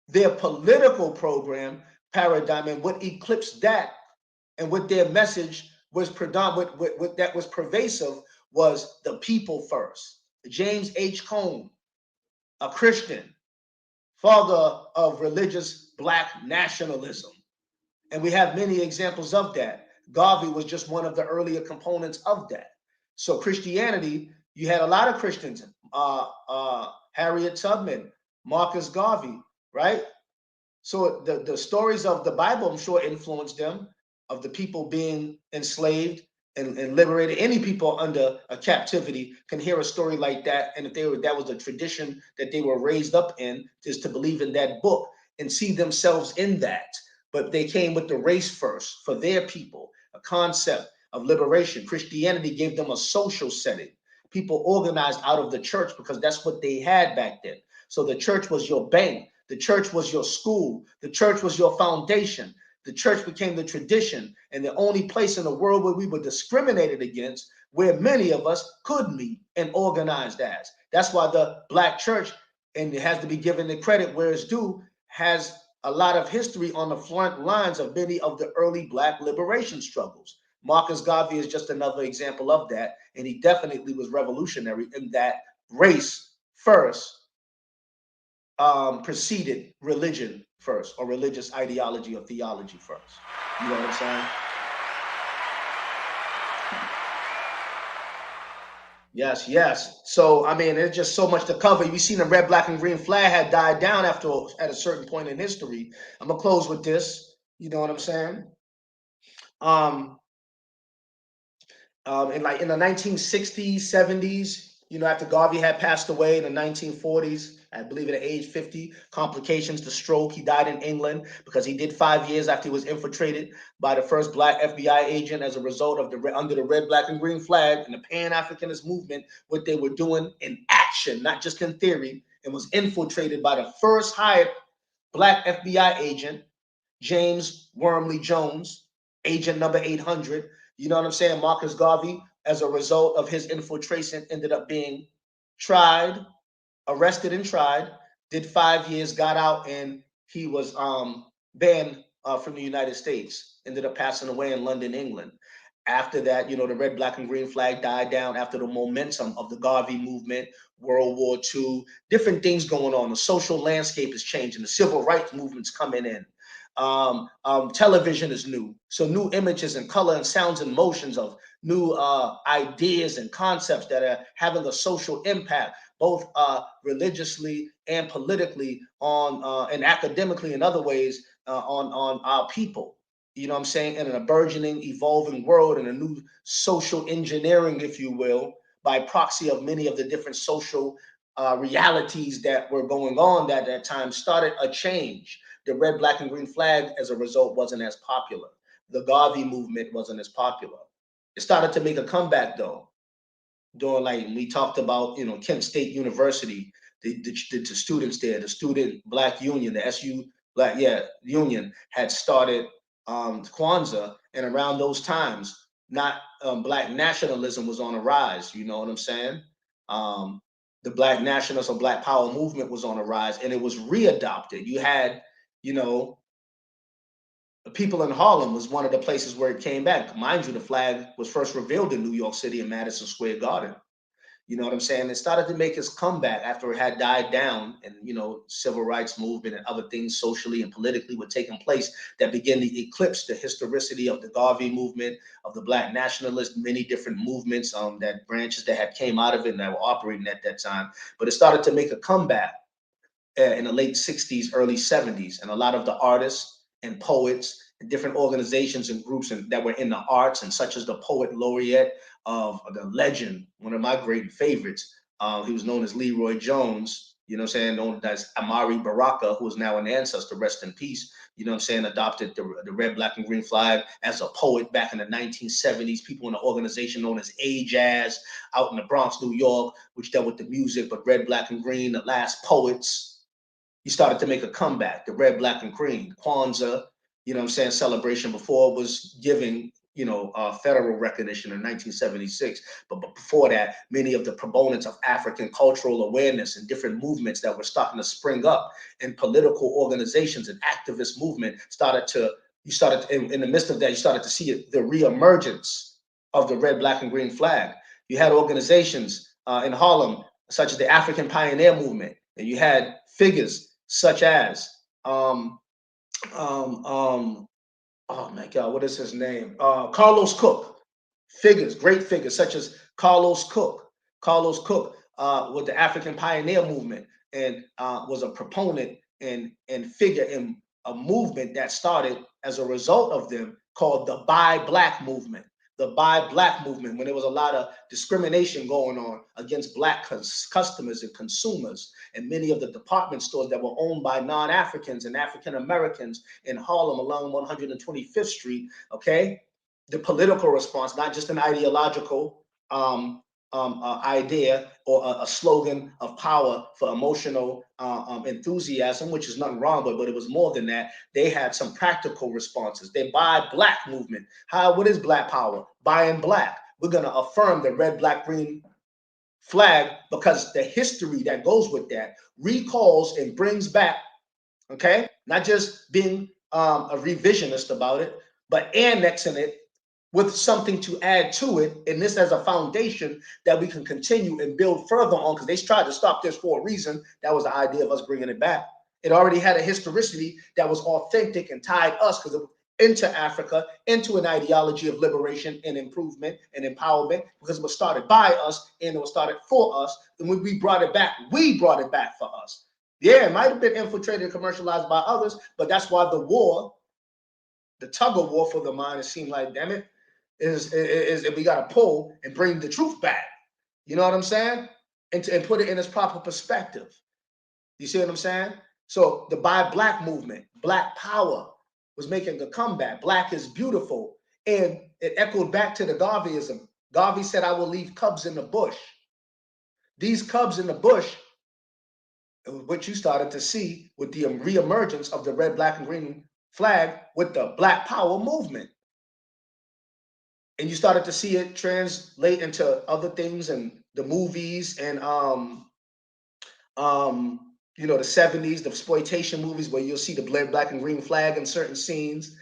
their political program paradigm and what eclipsed that and what their message was predominant, what that was pervasive was the people first. James H. Cone, a Christian, father of religious Black nationalism. And we have many examples of that. Garvey was just one of the earlier components of that. So Christianity, you had a lot of Christians, Harriet Tubman, Marcus Garvey, right? So the stories of the Bible, I'm sure, influenced them, of the people being enslaved and liberated. Any people under a captivity can hear a story like that. And if that was a tradition that they were raised up in, is to believe in that book and see themselves in that. But they came with the race first for their people, a concept of liberation. Christianity gave them a social setting. People organized out of the church because that's what they had back then. So the church was your bank. The church was your school. The church was your foundation. The church became the tradition and the only place in the world where we were discriminated against, where many of us could meet and organized as. That's why the Black church, and it has to be given the credit where it's due, has a lot of history on the front lines of many of the early Black liberation struggles. Marcus Garvey is just another example of that, and he definitely was revolutionary in that race first preceded religion first, or religious ideology or theology first. You know what I'm saying? Yes, yes. So, I mean, there's just so much to cover. We've seen the red, black, and green flag had died down at a certain point in history. I'm going to close with this. You know what I'm saying? In the 1960s, 70s, after Garvey had passed away in the 1940s, I believe at age 50, complications to stroke. He died in England because he did 5 years after he was infiltrated by the first Black FBI agent as a result of under the red, black, and green flag and the Pan-Africanist movement, what they were doing in action, not just in theory, and was infiltrated by the first hired Black FBI agent, James Wormley Jones, agent number 800. You know what I'm saying? Marcus Garvey, as a result of his infiltration, ended up being arrested and tried, did 5 years, got out, and he was banned from the United States, ended up passing away in London, England. After that, the red, black, and green flag died down after the momentum of the Garvey movement, World War II, different things going on. The social landscape is changing. The civil rights movement's coming in. Television is new. So new images and color and sounds and motions of new ideas and concepts that are having a social impact, both religiously and politically on and academically in other ways on our people. You know what I'm saying? In a burgeoning, evolving world and a new social engineering, if you will, by proxy of many of the different social realities that were going on at that time, started a change. the red, black, and green flag, as a result, wasn't as popular. The Garvey movement wasn't as popular. It started to make a comeback, though, during, like, we talked about, Kent State University, the students there, the Student Black Union, the SU Black, Union had started Kwanzaa, and around those times, not Black nationalism was on a rise. You know what I'm saying? The Black nationalist or Black Power movement was on a rise, and it was readopted. You had, the people in Harlem was one of the places where it came back. Mind you, the flag was first revealed in New York City in Madison Square Garden. You know what I'm saying? It started to make its comeback after it had died down, and civil rights movement and other things socially and politically were taking place that began to eclipse the historicity of the Garvey movement, of the Black nationalists, many different movements, that branches that had came out of it and that were operating at that time. But it started to make a comeback in the late 60s, early 70s, and a lot of the artists and poets and different organizations and groups that were in the arts, and such as the poet laureate of the legend, one of my great favorites. He was known as Leroy Jones, known as Amari Baraka, who is now an ancestor, rest in peace. Adopted the red, black, and green flag as a poet back in the 1970s. People in an organization known as A-Jazz out in the Bronx, New York, which dealt with the music, but red, black, and green, the last poets. He started to make a comeback, the red, black, and green. Kwanzaa, celebration before it was giving, federal recognition in 1976. But before that, many of the proponents of African cultural awareness and different movements that were starting to spring up in political organizations and activist movement in the midst of that, you started to see the reemergence of the red, black, and green flag. You had organizations in Harlem, such as the African Pioneer Movement, and you had figures such as oh my God, what is his name? Carlos Cook. Great figures such as Carlos Cook. Carlos Cook with the African Pioneer Movement, and was a proponent and figure in a movement that started as a result of them, called the Buy Black movement. The Buy Black movement, when there was a lot of discrimination going on against Black customers and consumers, and many of the department stores that were owned by non-Africans and African Americans in Harlem along 125th Street. Okay, the political response, not just an ideological idea or a slogan of power for emotional enthusiasm, which is nothing wrong with, but it was more than that. They had some practical responses. They Buy Black movement. What is Black power? Buying black. We're going to affirm the red, black, green flag because the history that goes with that recalls and brings back, okay, not just being a revisionist about it, but annexing it with something to add to it, and this as a foundation that we can continue and build further on, because they tried to stop this for a reason. That was the idea of us bringing it back. It already had a historicity that was authentic and tied us into Africa, into an ideology of liberation and improvement and empowerment, because it was started by us and it was started for us. And when we brought it back for us. Yeah, it might have been infiltrated and commercialized by others, but that's why the tug of war for the mind, it seemed like, damn it, is we got to pull and bring the truth back. You know what I'm saying? And put it in its proper perspective. You see what I'm saying? So the Buy Black movement, Black power, was making a comeback. Black is beautiful. And it echoed back to the Garveyism. Garvey said, I will leave cubs in the bush. These cubs in the bush, what you started to see with the reemergence of the red, black, and green flag with the Black Power movement. And you started to see it translate into other things and the movies and the 70s, the exploitation movies where you'll see the black and green flag in certain scenes.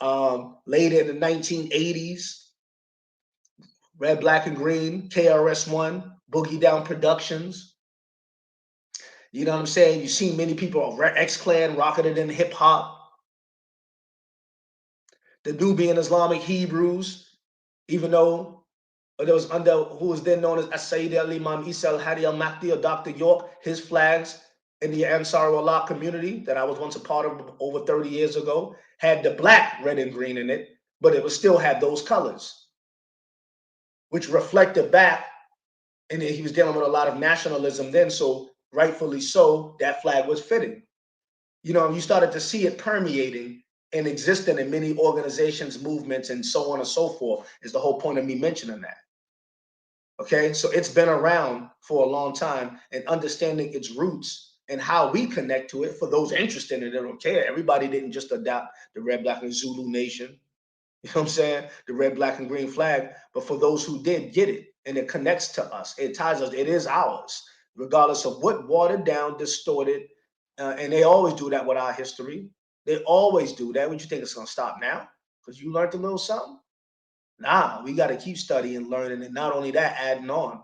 Later in the 1980s, red, black, and green, KRS-One, Boogie Down Productions. You know what I'm saying? You've seen many people, X-Clan rocketed in hip hop. The Nubian Islamic Hebrews, even though there was who was then known as Sayyid al-Imam Isa al-Hadi al-Mahdi, or Dr. York, his flags in the Ansar Allah community that I was once a part of over 30 years ago, had the black, red, and green in it, but it still had those colors, which reflected back, and he was dealing with a lot of nationalism then, so rightfully so, that flag was fitting. you started to see it permeating and existing in many organizations, movements, and so on and so forth, is the whole point of me mentioning that. Okay, so it's been around for a long time, and understanding its roots and how we connect to it for those interested in it. They don't care. Everybody didn't just adopt the red, black, and Zulu nation. You know what I'm saying? The red, black, and green flag. But for those who did get it, and it connects to us, it ties us, it is ours, regardless of what watered down, distorted, and they always do that with our history. They always do that. What you think it's going to stop now? Because you learned a little something? Nah, we got to keep studying, learning, and not only that, adding on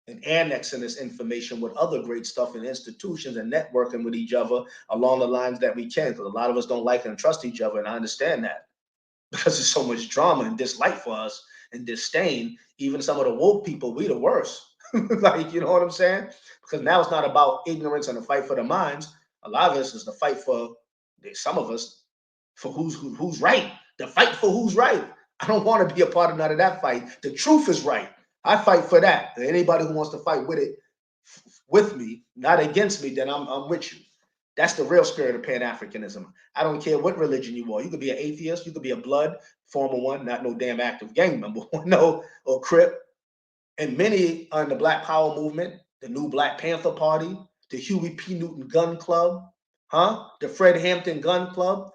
and annexing this information with other great stuff in institutions and networking with each other along the lines that we can. Because a lot of us don't like and trust each other, and I understand that because there's so much drama and dislike for us and disdain. Even some of the woke people, we the worst. Like, you know what I'm saying? Because now it's not about ignorance and the fight for the minds. A lot of us is the fight for, some of us, for who's right. The fight for who's right. I don't want to be a part of none of that fight. The truth is right. I fight for that. And anybody who wants to fight with it, with me, not against me, then I'm with you. That's the real spirit of Pan-Africanism. I don't care what religion you are. You could be an atheist. You could be a blood, former one, not no damn active gang member, no, or Crip. And many are in the Black Power movement, the new Black Panther Party, the Huey P. Newton Gun Club, the Fred Hampton Gun Club,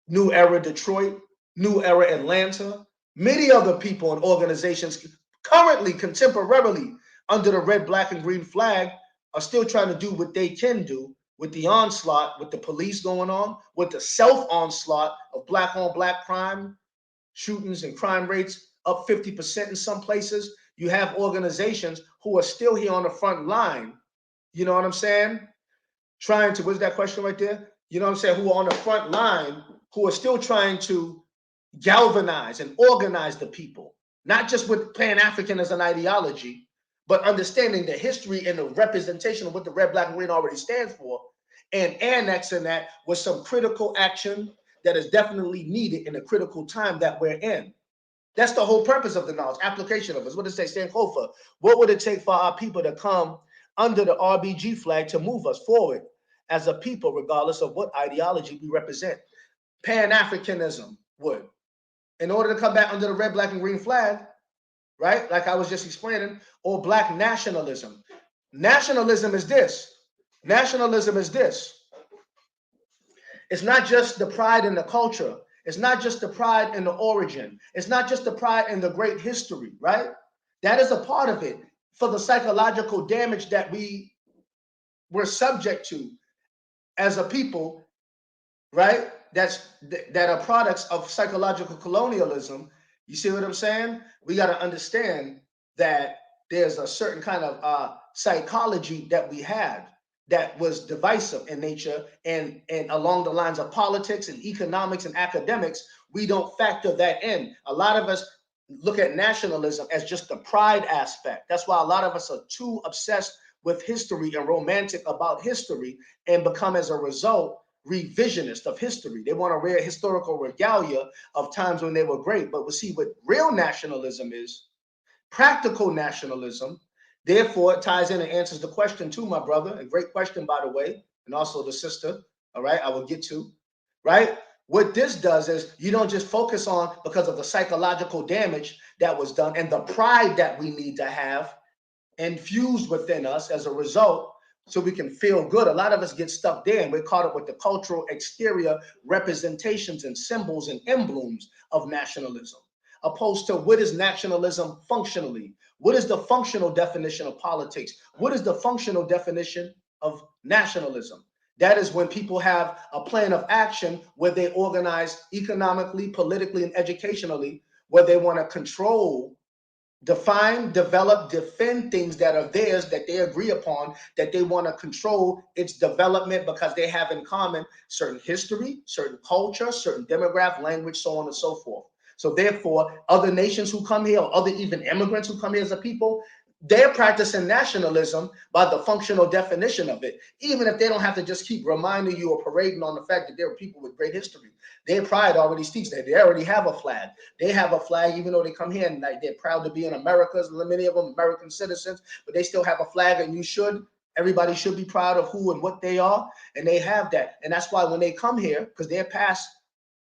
New Era Detroit, New Era Atlanta. Many other people and organizations currently, contemporarily, under the red, black, and green flag are still trying to do what they can do with the onslaught, with the police going on, with the self-onslaught of black on black crime, shootings and crime rates up 50% in some places. You have organizations who are still here on the front line, you know what I'm saying? Trying to, what's that question right there? You know what I'm saying? Who are on the front line, who are still trying to galvanize and organize the people, not just with Pan-African as an ideology, but understanding the history and the representation of what the red, black, and green already stands for, and annexing that with some critical action that is definitely needed in a critical time that we're in. That's the whole purpose of the knowledge, application of it. What does it say, Sankofa? What would it take for our people to come under the R.B.G flag to move us forward as a people, regardless of what ideology we represent? Pan-Africanism would. In order to come back under the red, black, and green flag, right? Like I was just explaining, or black nationalism. Nationalism is this. Nationalism is this. It's not just the pride in the culture. It's not just the pride in the origin. It's not just the pride in the great history, right? That is a part of it for the psychological damage that we're subject to as a people, right? That are products of psychological colonialism. You see what I'm saying? We got to understand that there's a certain kind of psychology that we had that was divisive in nature, and along the lines of politics and economics and academics, we don't factor that in. A lot of us look at nationalism as just the pride aspect. That's why a lot of us are too obsessed with history and romantic about history, and become, as a result, revisionist of history. They want to read historical regalia of times when they were great. But we see what real nationalism is, practical nationalism. Therefore, it ties in and answers the question too, my brother. A great question, by the way, and also the sister. All right, I will get to, right? What this does is you don't just focus on, because of the psychological damage that was done and the pride that we need to have infused within us as a result, so we can feel good. A lot of us get stuck there, and we're caught up with the cultural exterior representations and symbols and emblems of nationalism, opposed to what is nationalism functionally. What is the functional definition of politics? What is the functional definition of nationalism? That is when people have a plan of action where they organize economically, politically, and educationally, where they want to control, define, develop, defend things that are theirs, that they agree upon, that they want to control its development because they have in common certain history, certain culture, certain demographic, language, so on and so forth. So therefore, other nations who come here, or other even immigrants who come here as a people, they're practicing nationalism by the functional definition of it, even if they don't have to just keep reminding you or parading on the fact that there are people with great history. Their pride already speaks that they already have a flag. They have a flag, even though they come here and like they're proud to be in America. Many of them American citizens, but they still have a flag, and you should Everybody should be proud of who and what they are, and they have that. And that's why when they come here, because they're past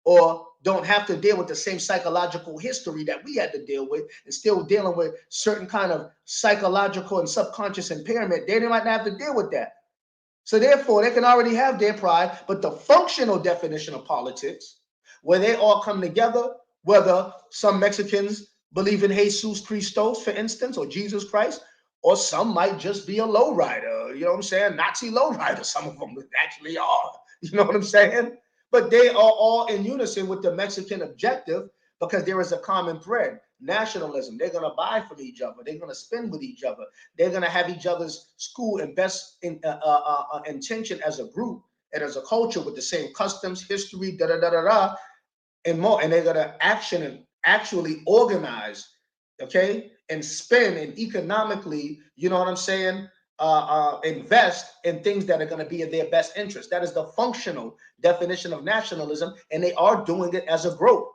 or don't have to deal with the same psychological history that we had to deal with, and still dealing with certain kind of psychological and subconscious impairment, they might not have to deal with that. So therefore, they can already have their pride, but the functional definition of politics, where they all come together, whether some Mexicans believe in Jesus Christos, for instance, or Jesus Christ, or some might just be a lowrider, you know what I'm saying? Nazi lowrider, some of them actually are, you know what I'm saying? But they are all in unison with the Mexican objective because there is a common thread. Nationalism. They're going to buy from each other. They're going to spend with each other. They're going to have each other's school and best intention as a group and as a culture with the same customs, history, and more. And they're going to actually organize, okay, and spend and economically, you know what I'm saying, invest in things that are going to be in their best interest. That is the functional definition of nationalism, and they are doing it as a group.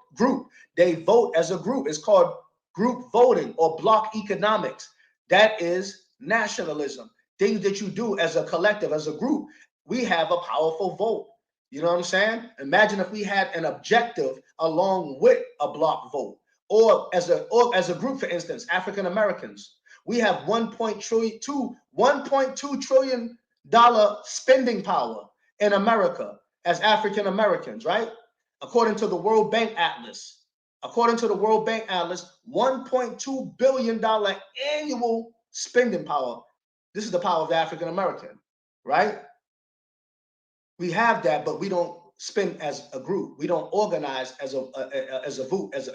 They vote as a group. It's called group voting or block economics. That is nationalism. Things that you do as a collective, as a group. We have a powerful vote. You know what I'm saying? Imagine if we had an objective along with a block vote, or as a group, for instance, African Americans. We have $1.2 trillion spending power in America as African Americans, right? According to the World Bank Atlas. $1.2 billion annual spending power. This is the power of the African American, right? We have that, but we don't spend as a group. We don't organize as a vote, as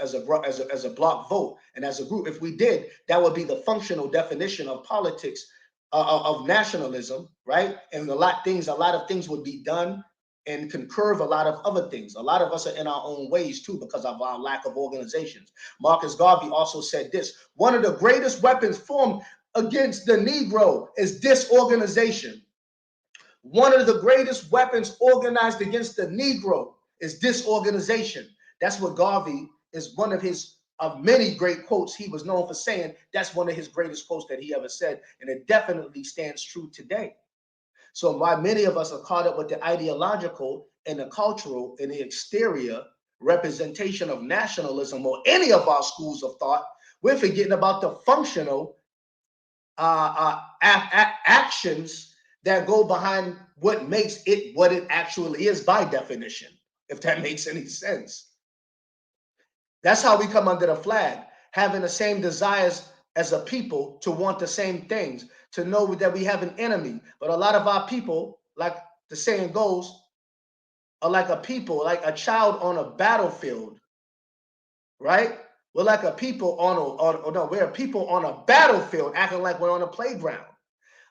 a block vote, and as a group. If we did, that would be the functional definition of politics, of nationalism, right? And a lot of things would be done and can curve a lot of other things. A lot of us are in our own ways too because of our lack of organizations. Marcus Garvey also said this: one of the greatest weapons formed against the Negro is disorganization. One of the greatest weapons organized against the Negro is disorganization. That's what Garvey is one of his many great quotes he was known for saying. That's one of his greatest quotes that he ever said, and it definitely stands true today. So why many of us are caught up with the ideological and the cultural and the exterior representation of nationalism or any of our schools of thought, we're forgetting about the functional actions that go behind what makes it what it actually is by definition, if that makes any sense. That's how we come under the flag, having the same desires as a people to want the same things, to know that we have an enemy. But a lot of our people, like the saying goes, are like a people, like a child on a battlefield, right? We're like a people we're a people on a battlefield acting like we're on a playground.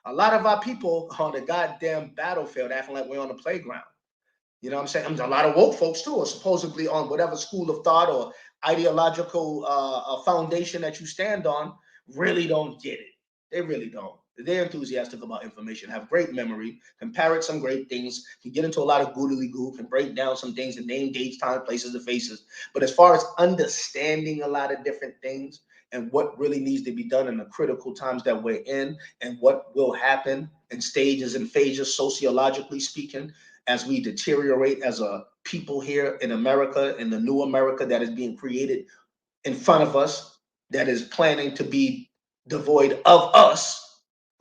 A lot of our people on the goddamn battlefield acting like we're on the playground. You know what I'm saying? I mean, a lot of woke folks too are supposedly on whatever school of thought or ideological foundation that you stand on, really don't get it. They really don't. They're enthusiastic about information, have great memory, can parrot some great things, can get into a lot of goodly goo, can break down some things and name dates, time, places, and faces. But as far as understanding a lot of different things and what really needs to be done in the critical times that we're in and what will happen in stages and phases, sociologically speaking, as we deteriorate as a people here in America, in the new America that is being created in front of us, that is planning to be devoid of us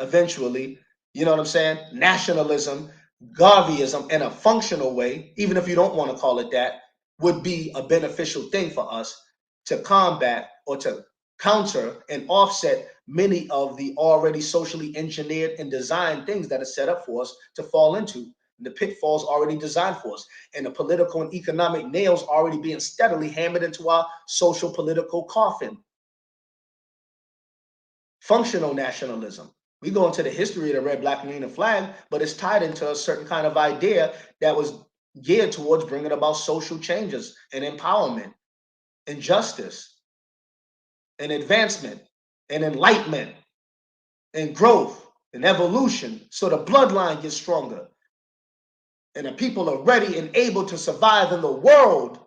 eventually. You know what I'm saying? Nationalism, Garveyism in a functional way, even if you don't want to call it that, would be a beneficial thing for us to combat or to counter and offset many of the already socially engineered and designed things that are set up for us to fall into. The pitfalls already designed for us, and the political and economic nails already being steadily hammered into our social political coffin. Functional nationalism. We go into the history of the red, black, and green flag, but it's tied into a certain kind of idea that was geared towards bringing about social changes and empowerment and justice and advancement and enlightenment and growth and evolution, so the bloodline gets stronger and the people are ready and able to survive in the world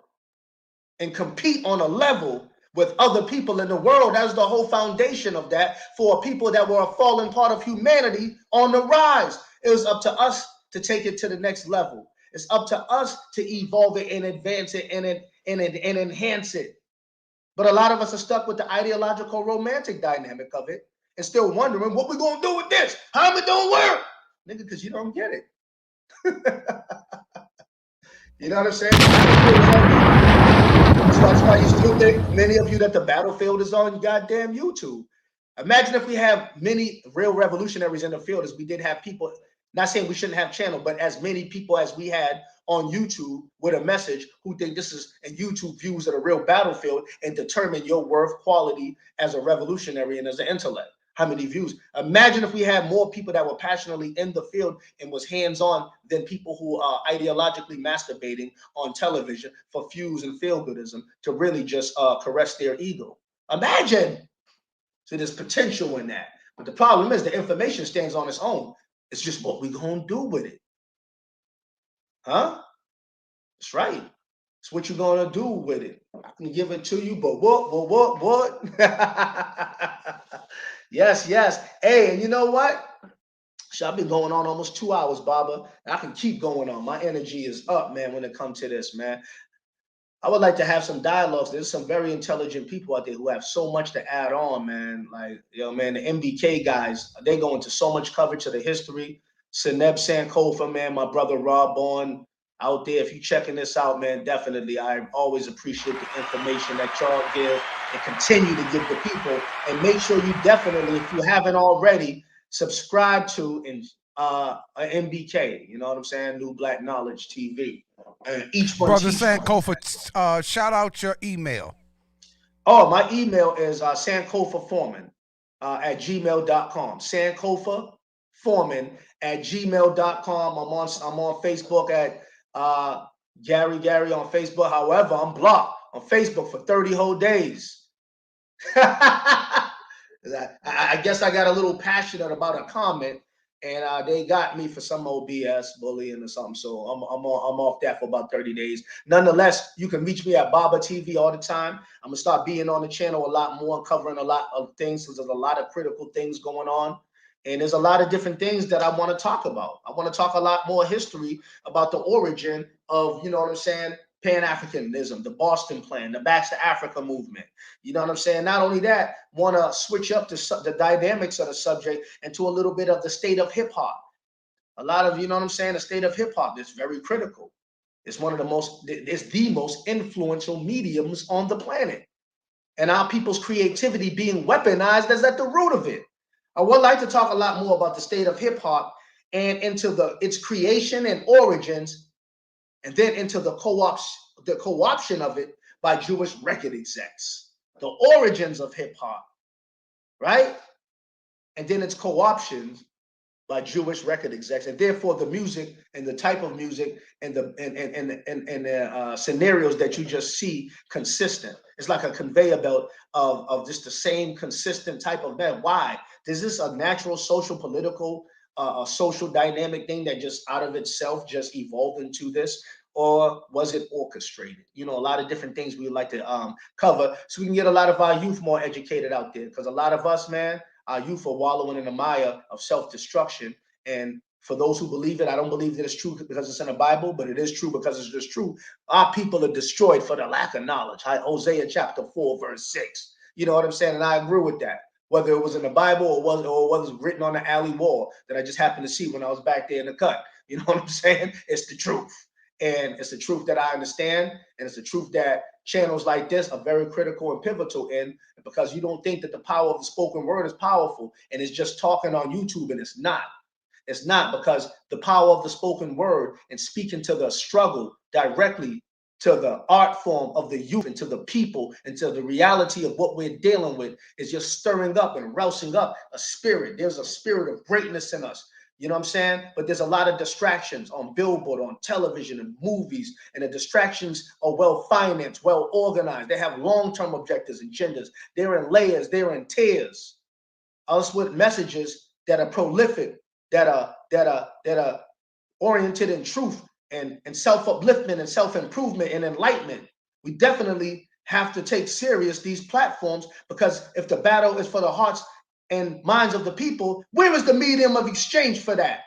and compete on a level with other people in the world. That was the whole foundation of that, for people that were a fallen part of humanity on the rise. It was up to us to take it to the next level. It's up to us to evolve it and advance it and enhance it. But a lot of us are stuck with the ideological romantic dynamic of it and still wondering what we're going to do with this. How it don't work? Nigga, because you don't get it. You know what I'm saying? So that's why you still think, many of you, that the battlefield is on goddamn YouTube. Imagine if we have many real revolutionaries in the field as we did have people, not saying we shouldn't have channel, but as many people as we had on YouTube with a message who think this is, and YouTube views of the real battlefield and determine your worth, quality as a revolutionary and as an intellect. How many views? Imagine if we had more people that were passionately in the field and was hands-on than people who are ideologically masturbating on television for views and feel-goodism to really just caress their ego. Imagine. So there's potential in that. But the problem is the information stands on its own. It's just what we're going to do with it. Huh? That's right. It's what you're going to do with it. I can give it to you, but what? Yes. Hey, and you know what? I've been going on almost 2 hours, Baba. And I can keep going on. My energy is up, man, when it comes to this, man. I would like to have some dialogues. There's some very intelligent people out there who have so much to add on, man. Like, man, the MBK guys, they go into so much coverage of the history. Seneb Sankofa, man, my brother Rob Bond out there. If you're checking this out, man, definitely, I always appreciate the information that y'all give and continue to give the people. And make sure you definitely, if you haven't already, subscribe to MBK. You know what I'm saying? New Black Knowledge TV. And each one. Brother Sankofa, shout out your email. Oh, my email is sankofaforeman at gmail.com. Sankofaforeman@gmail.com. I'm on Facebook at Gary on Facebook. However, I'm blocked on Facebook for 30 whole days. I guess I got a little passionate about a comment, and they got me for some old BS bullying or something. So I'm off that for about 30 days. Nonetheless, you can reach me at Baba TV all the time. I'm gonna start being on the channel a lot more, covering a lot of things, because there's a lot of critical things going on. And there's a lot of different things that I want to talk about. I want to talk a lot more history about the origin of, you know what I'm saying, Pan-Africanism, the Boston Plan, the Back to Africa movement. You know what I'm saying? Not only that, want to switch up the dynamics of the subject into a little bit of the state of hip hop. A lot of, you know what I'm saying, the state of hip hop is very critical. It's one of the most, it's the most influential mediums on the planet. And our people's creativity being weaponized is at the root of it. I would like to talk a lot more about the state of hip hop and into its creation and origins, and then into the co-option of it by Jewish record execs, the origins of hip hop, right? And then its co-options by Jewish record execs, and therefore the music and the type of music and the scenarios that you just see consistent. It's like a conveyor belt of just the same consistent type of man. Why? Is this a natural social, political, social dynamic thing that just out of itself just evolved into this? Or was it orchestrated? You know, a lot of different things we would like to cover so we can get a lot of our youth more educated out there. Because a lot of us, man, our youth are wallowing in the mire of self-destruction. And for those who believe it, I don't believe that it's true because it's in the Bible, but it is true because it's just true. Our people are destroyed for the lack of knowledge. Hosea chapter 4, verse 6. You know what I'm saying? And I agree with that. Whether it was in the Bible or was written on the alley wall that I just happened to see when I was back there in the cut. You know what I'm saying? It's the truth. And it's the truth that I understand. And it's the truth that channels like this are very critical and pivotal in, because you don't think that the power of the spoken word is powerful and it's just talking on YouTube, and it's not. It's not, because the power of the spoken word and speaking to the struggle directly to the art form of the youth and to the people and to the reality of what we're dealing with is just stirring up and rousing up a spirit. There's a spirit of greatness in us. You know what I'm saying? But there's a lot of distractions on billboard, on television and movies, and the distractions are well financed, well organized. They have long-term objectives and agendas. They're in layers, they're in tiers. Us with messages that are prolific, that are oriented in truth and self-upliftment and self-improvement and enlightenment. We definitely have to take serious these platforms, because if the battle is for the hearts and minds of the people, where is the medium of exchange for that?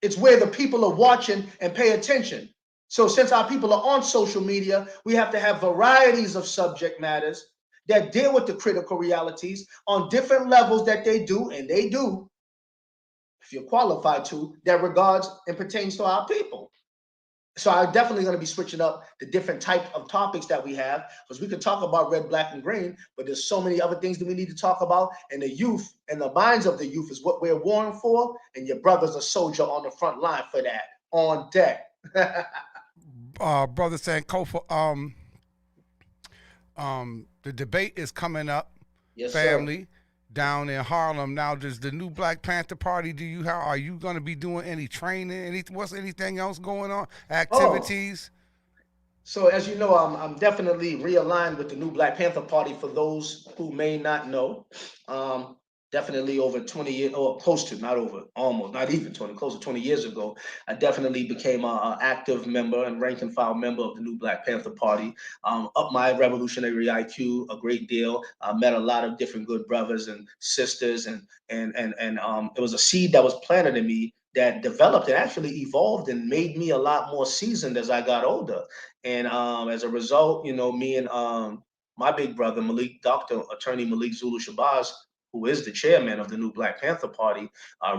It's where the people are watching and pay attention. So since our people are on social media, we have to have varieties of subject matters that deal with the critical realities on different levels that they do, and they do, if you're qualified to, that regards and pertains to our people. So I'm definitely going to be switching up the different type of topics that we have, because we can talk about red, black, and green, but there's so many other things that we need to talk about. And the youth and the minds of the youth is what we're warring for. And your brother's a soldier on the front line for that. On deck. Brother Sankofa, the debate is coming up, Yes, family, sir. down in Harlem. Now, does the new Black Panther Party, are you going to be doing any training? What's anything else going on? Activities? So as you know, I'm definitely realigned with the new Black Panther Party. For those who may not know, definitely over 20 years, or close to, not over, almost, not even 20, close to 20 years ago, I definitely became an active member and rank and file member of the new Black Panther Party. Up my revolutionary IQ a great deal. I met a lot of different good brothers and sisters, and it was a seed that was planted in me that developed and actually evolved and made me a lot more seasoned as I got older. And as a result, me and my big brother, Dr. Attorney Malik Zulu Shabazz, who is the chairman of the new Black Panther Party,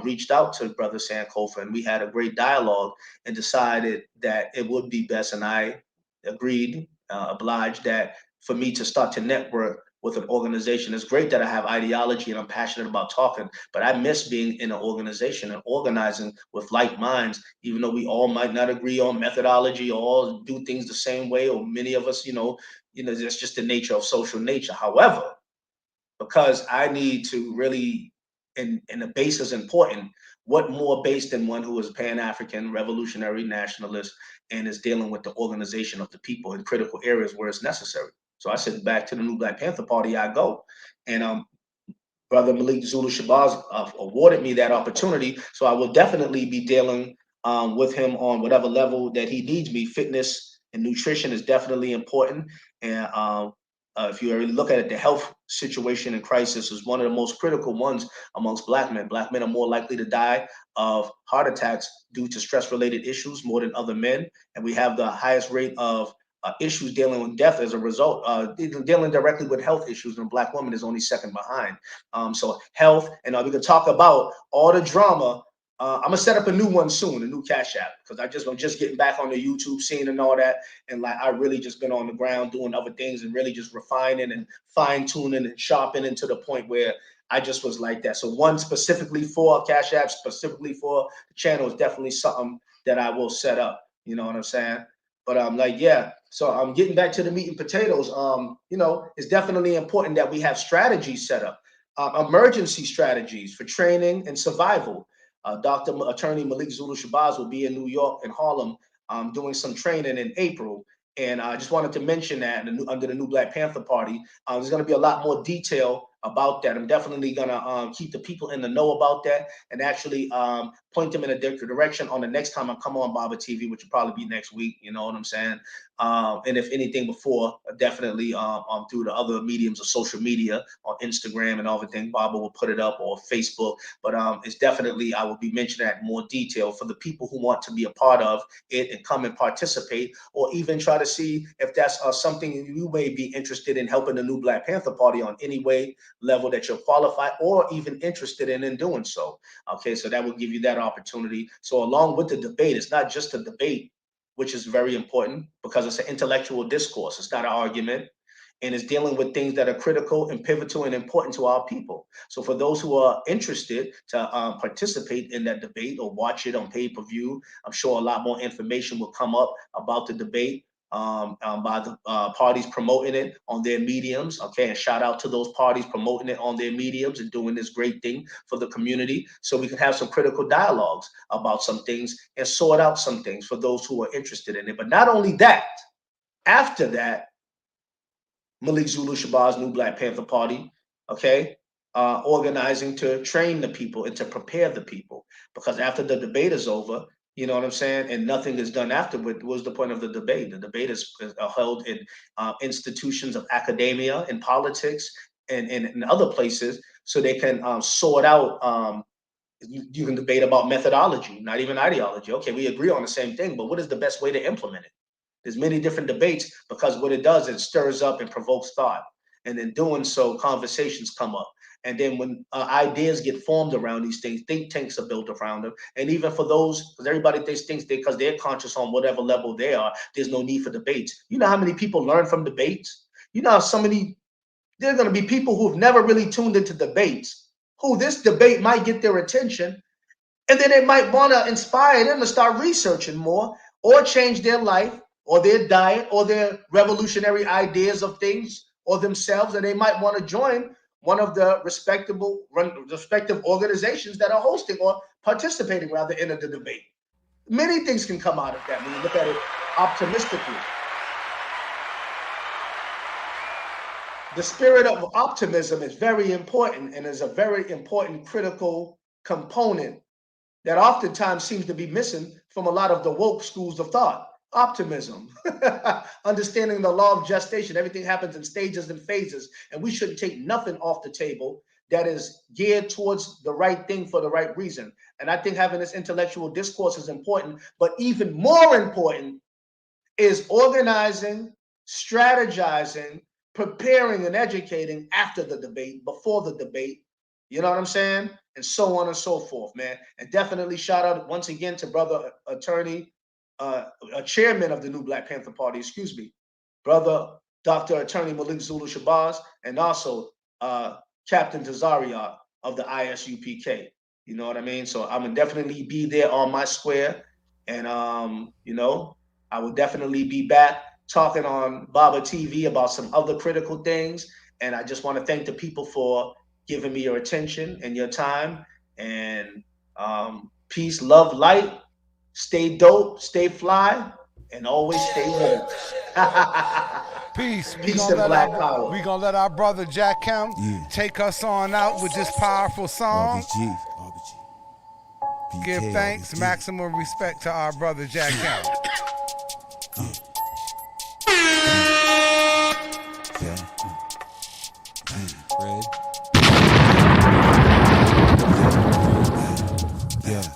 reached out to Brother Sankofa, and we had a great dialogue and decided that it would be best, and I agreed, obliged, that for me to start to network with an organization. It's great that I have ideology and I'm passionate about talking, but I miss being in an organization and organizing with like minds, even though we all might not agree on methodology or all do things the same way, or many of us, that's just the nature of social nature. However, because I need to really, and the base is important. What more base than one who is Pan-African, revolutionary, nationalist, and is dealing with the organization of the people in critical areas where it's necessary. So I said, back to the new Black Panther Party I go. And Brother Malik Zulu Shabazz awarded me that opportunity. So I will definitely be dealing with him on whatever level that he needs me. Fitness and nutrition is definitely important. And if you really look at it, the health situation and crisis is one of the most critical ones amongst Black men. Black men are more likely to die of heart attacks due to stress-related issues more than other men. And we have the highest rate of issues dealing with death as a result, dealing directly with health issues, and Black women is only second behind. So health, and we can talk about all the drama. I'm gonna set up a new one soon, a new Cash App, because I'm just getting back on the YouTube scene and all that, and like I really just been on the ground doing other things and really just refining and fine tuning and sharpening to the point where I just was like that. So one specifically for Cash App, specifically for the channel, is definitely something that I will set up. You know what I'm saying? But I'm like, yeah. So I'm getting back to the meat and potatoes. It's definitely important that we have strategies set up, emergency strategies for training and survival. Dr. Attorney Malik Zulu Shabazz will be in New York and Harlem doing some training in April. And I just wanted to mention that under the new Black Panther Party, there's going to be a lot more detail about that. I'm definitely going to keep the people in the know about that, and actually point them in a different direction on the next time I come on Baba TV, which will probably be next week. You know what I'm saying? And if anything before, definitely through the other mediums of social media, on Instagram and everything, Baba will put it up, or Facebook. But it's definitely, I will be mentioning that in more detail for the people who want to be a part of it and come and participate, or even try to see if that's something you may be interested in, helping the new Black Panther Party on any way, level that you're qualified or even interested in doing so. Okay, so that will give you that opportunity. So along with the debate, it's not just a debate, which is very important because it's an intellectual discourse. It's not an argument, and it's dealing with things that are critical and pivotal and important to our people. So for those who are interested to participate in that debate or watch it on pay-per-view, I'm sure a lot more information will come up about the debate by the parties promoting it on their mediums. Okay, and shout out to those parties promoting it on their mediums and doing this great thing for the community, so we can have some critical dialogues about some things and sort out some things for those who are interested in it. But not only that, after that, Malik Zulu Shabazz new Black Panther Party, okay, organizing to train the people and to prepare the people, because after the debate is over, You know what I'm saying? And nothing is done afterward. What was the point of the debate? The debate is held in institutions of academia, in politics, and in other places, so they can sort out. You can debate about methodology, not even ideology. Okay, we agree on the same thing, but what is the best way to implement it? There's many different debates, because what it does, it stirs up and provokes thought. And in doing so, conversations come up. And then when ideas get formed around these things, think tanks are built around them. And even for those, because everybody thinks because they're conscious on whatever level they are, there's no need for debates. You know how many people learn from debates? You know how there are going to be people who've never really tuned into debates, who this debate might get their attention, and then it might want to inspire them to start researching more, or change their life, or their diet, or their revolutionary ideas of things, or themselves, and they might want to join one of the respective organizations that are hosting or participating rather in the debate. Many things can come out of that when you look at it optimistically. The spirit of optimism is very important, and is a very important critical component that oftentimes seems to be missing from a lot of the woke schools of thought. Optimism, understanding the law of gestation. Everything happens in stages and phases, and we shouldn't take nothing off the table that is geared towards the right thing for the right reason. And I think having this intellectual discourse is important, but even more important is organizing, strategizing, preparing, and educating after the debate, before the debate. You know what I'm saying? And so on and so forth, man. And definitely shout out once again to brother attorney, a chairman of the new Black Panther Party, brother Dr. Attorney Malik Zulu Shabazz, and also Captain Tazariot of the ISUPK. You know what I mean? So I'm gonna definitely be there on my square, and you know, I will definitely be back talking on Baba TV about some other critical things. And I just want to thank the people for giving me your attention and your time. And peace, love, light. Stay dope, stay fly, and always stay woke. Peace. Peace and black power. We're going to let our brother Jack Count take us on out with this powerful song. R.B.G. Give thanks, maximum respect to our brother Jack Count. Red.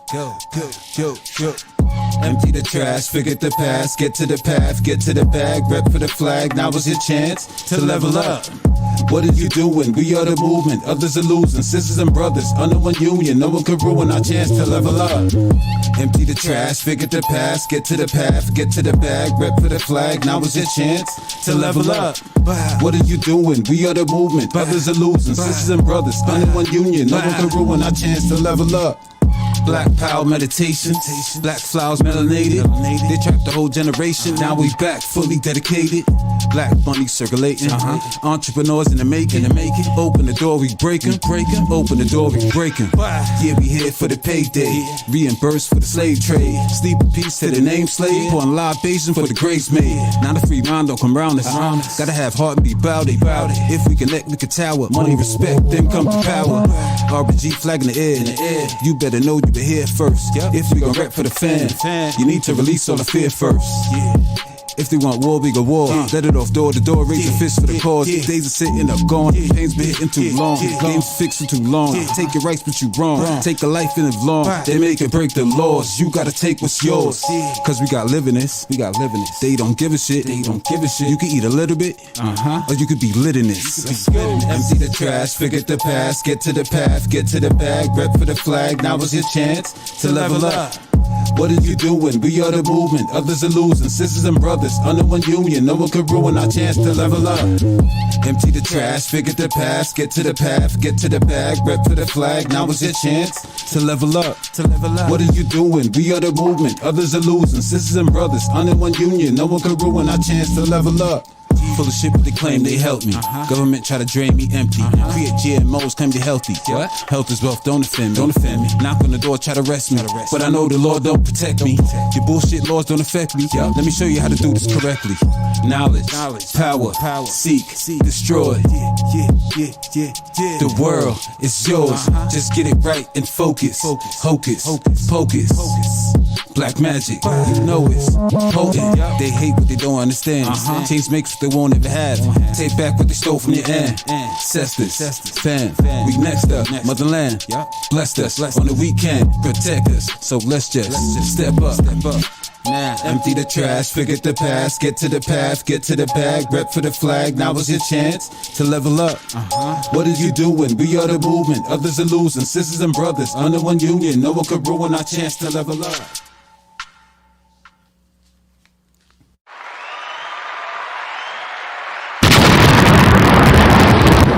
Go. Empty the trash, forget the past, get to the path, get to the bag, rep for the flag, now is your chance to level up. What are you doing? We are the movement, others are losing, sisters and brothers, under one union, no one can ruin our chance to level up. Empty the trash, forget the past, get to the path, get to the bag, rep for the flag, now is your chance to level up. What are you doing? We are the movement, others are losing, sisters and brothers, under one union, no one can ruin our chance to level up. Black power meditation, black flowers melanated. They trapped the whole generation, now we back, fully dedicated. Black money circulating, entrepreneurs in the making. Open the door, we breaking. Open the door, we breaking. Yeah, we here for the payday, reimbursed for the slave trade. Sleep in peace to the name slave, pouring libation for the grace made. Now the free mind don't come round us. Gotta have heart and be bout it. If we connect, we can tower. Money, respect, then come to power. R.B.G. flag in the air. You better know you been here first. If we gon' rep for the fam, you need to release all the fear first. If they want war, we go war. Let it off door to door, raise a fist for the cause. The days are sitting up gone, pain's been hitting too long. Games fixing too long. Take your rights, but you wrong. Take a life and live long. They make it break the laws. You gotta take what's yours. Cause we got living this. They don't give a shit. You can eat a little bit, or you could be lit in this. Empty the trash, forget the past, get to the path, get to the bag, rep for the flag, now is your chance to level up. What are you doing? We are the movement, others are losing, sisters and brothers, under one union, no one can ruin our chance to level up. Empty the trash, forget the past, get to the path, get to the bag, rep for the flag, now is your chance to level up. What are you doing? We are the movement, others are losing, sisters and brothers, under one union, no one can ruin our chance to level up. Full of shit, but they claim they help me. Government try to drain me empty. Create GMOs, claim they healthy. What? Health is wealth, don't offend me. Knock on the door, try to arrest me. But I know the law don't protect me. Your bullshit laws don't affect me. Let me show you how to do this correctly. Knowledge, power, seek, destroy. The world is yours. Just get it right and focus. Hocus, pocus. Black magic, you know it's potent. They hate what they don't understand. Change makes what they won't ever have. Take back what they stole from your ancestors. Fam, we next up, motherland. Blessed us on the weekend, protect us. So let's just step up. Now, empty the trash, forget the past, get to the path, get to the bag, rep for the flag. Now is your chance to level up. What are you doing? We are the movement, others are losing. Sisters and brothers under one union, no one could ruin our chance to level up.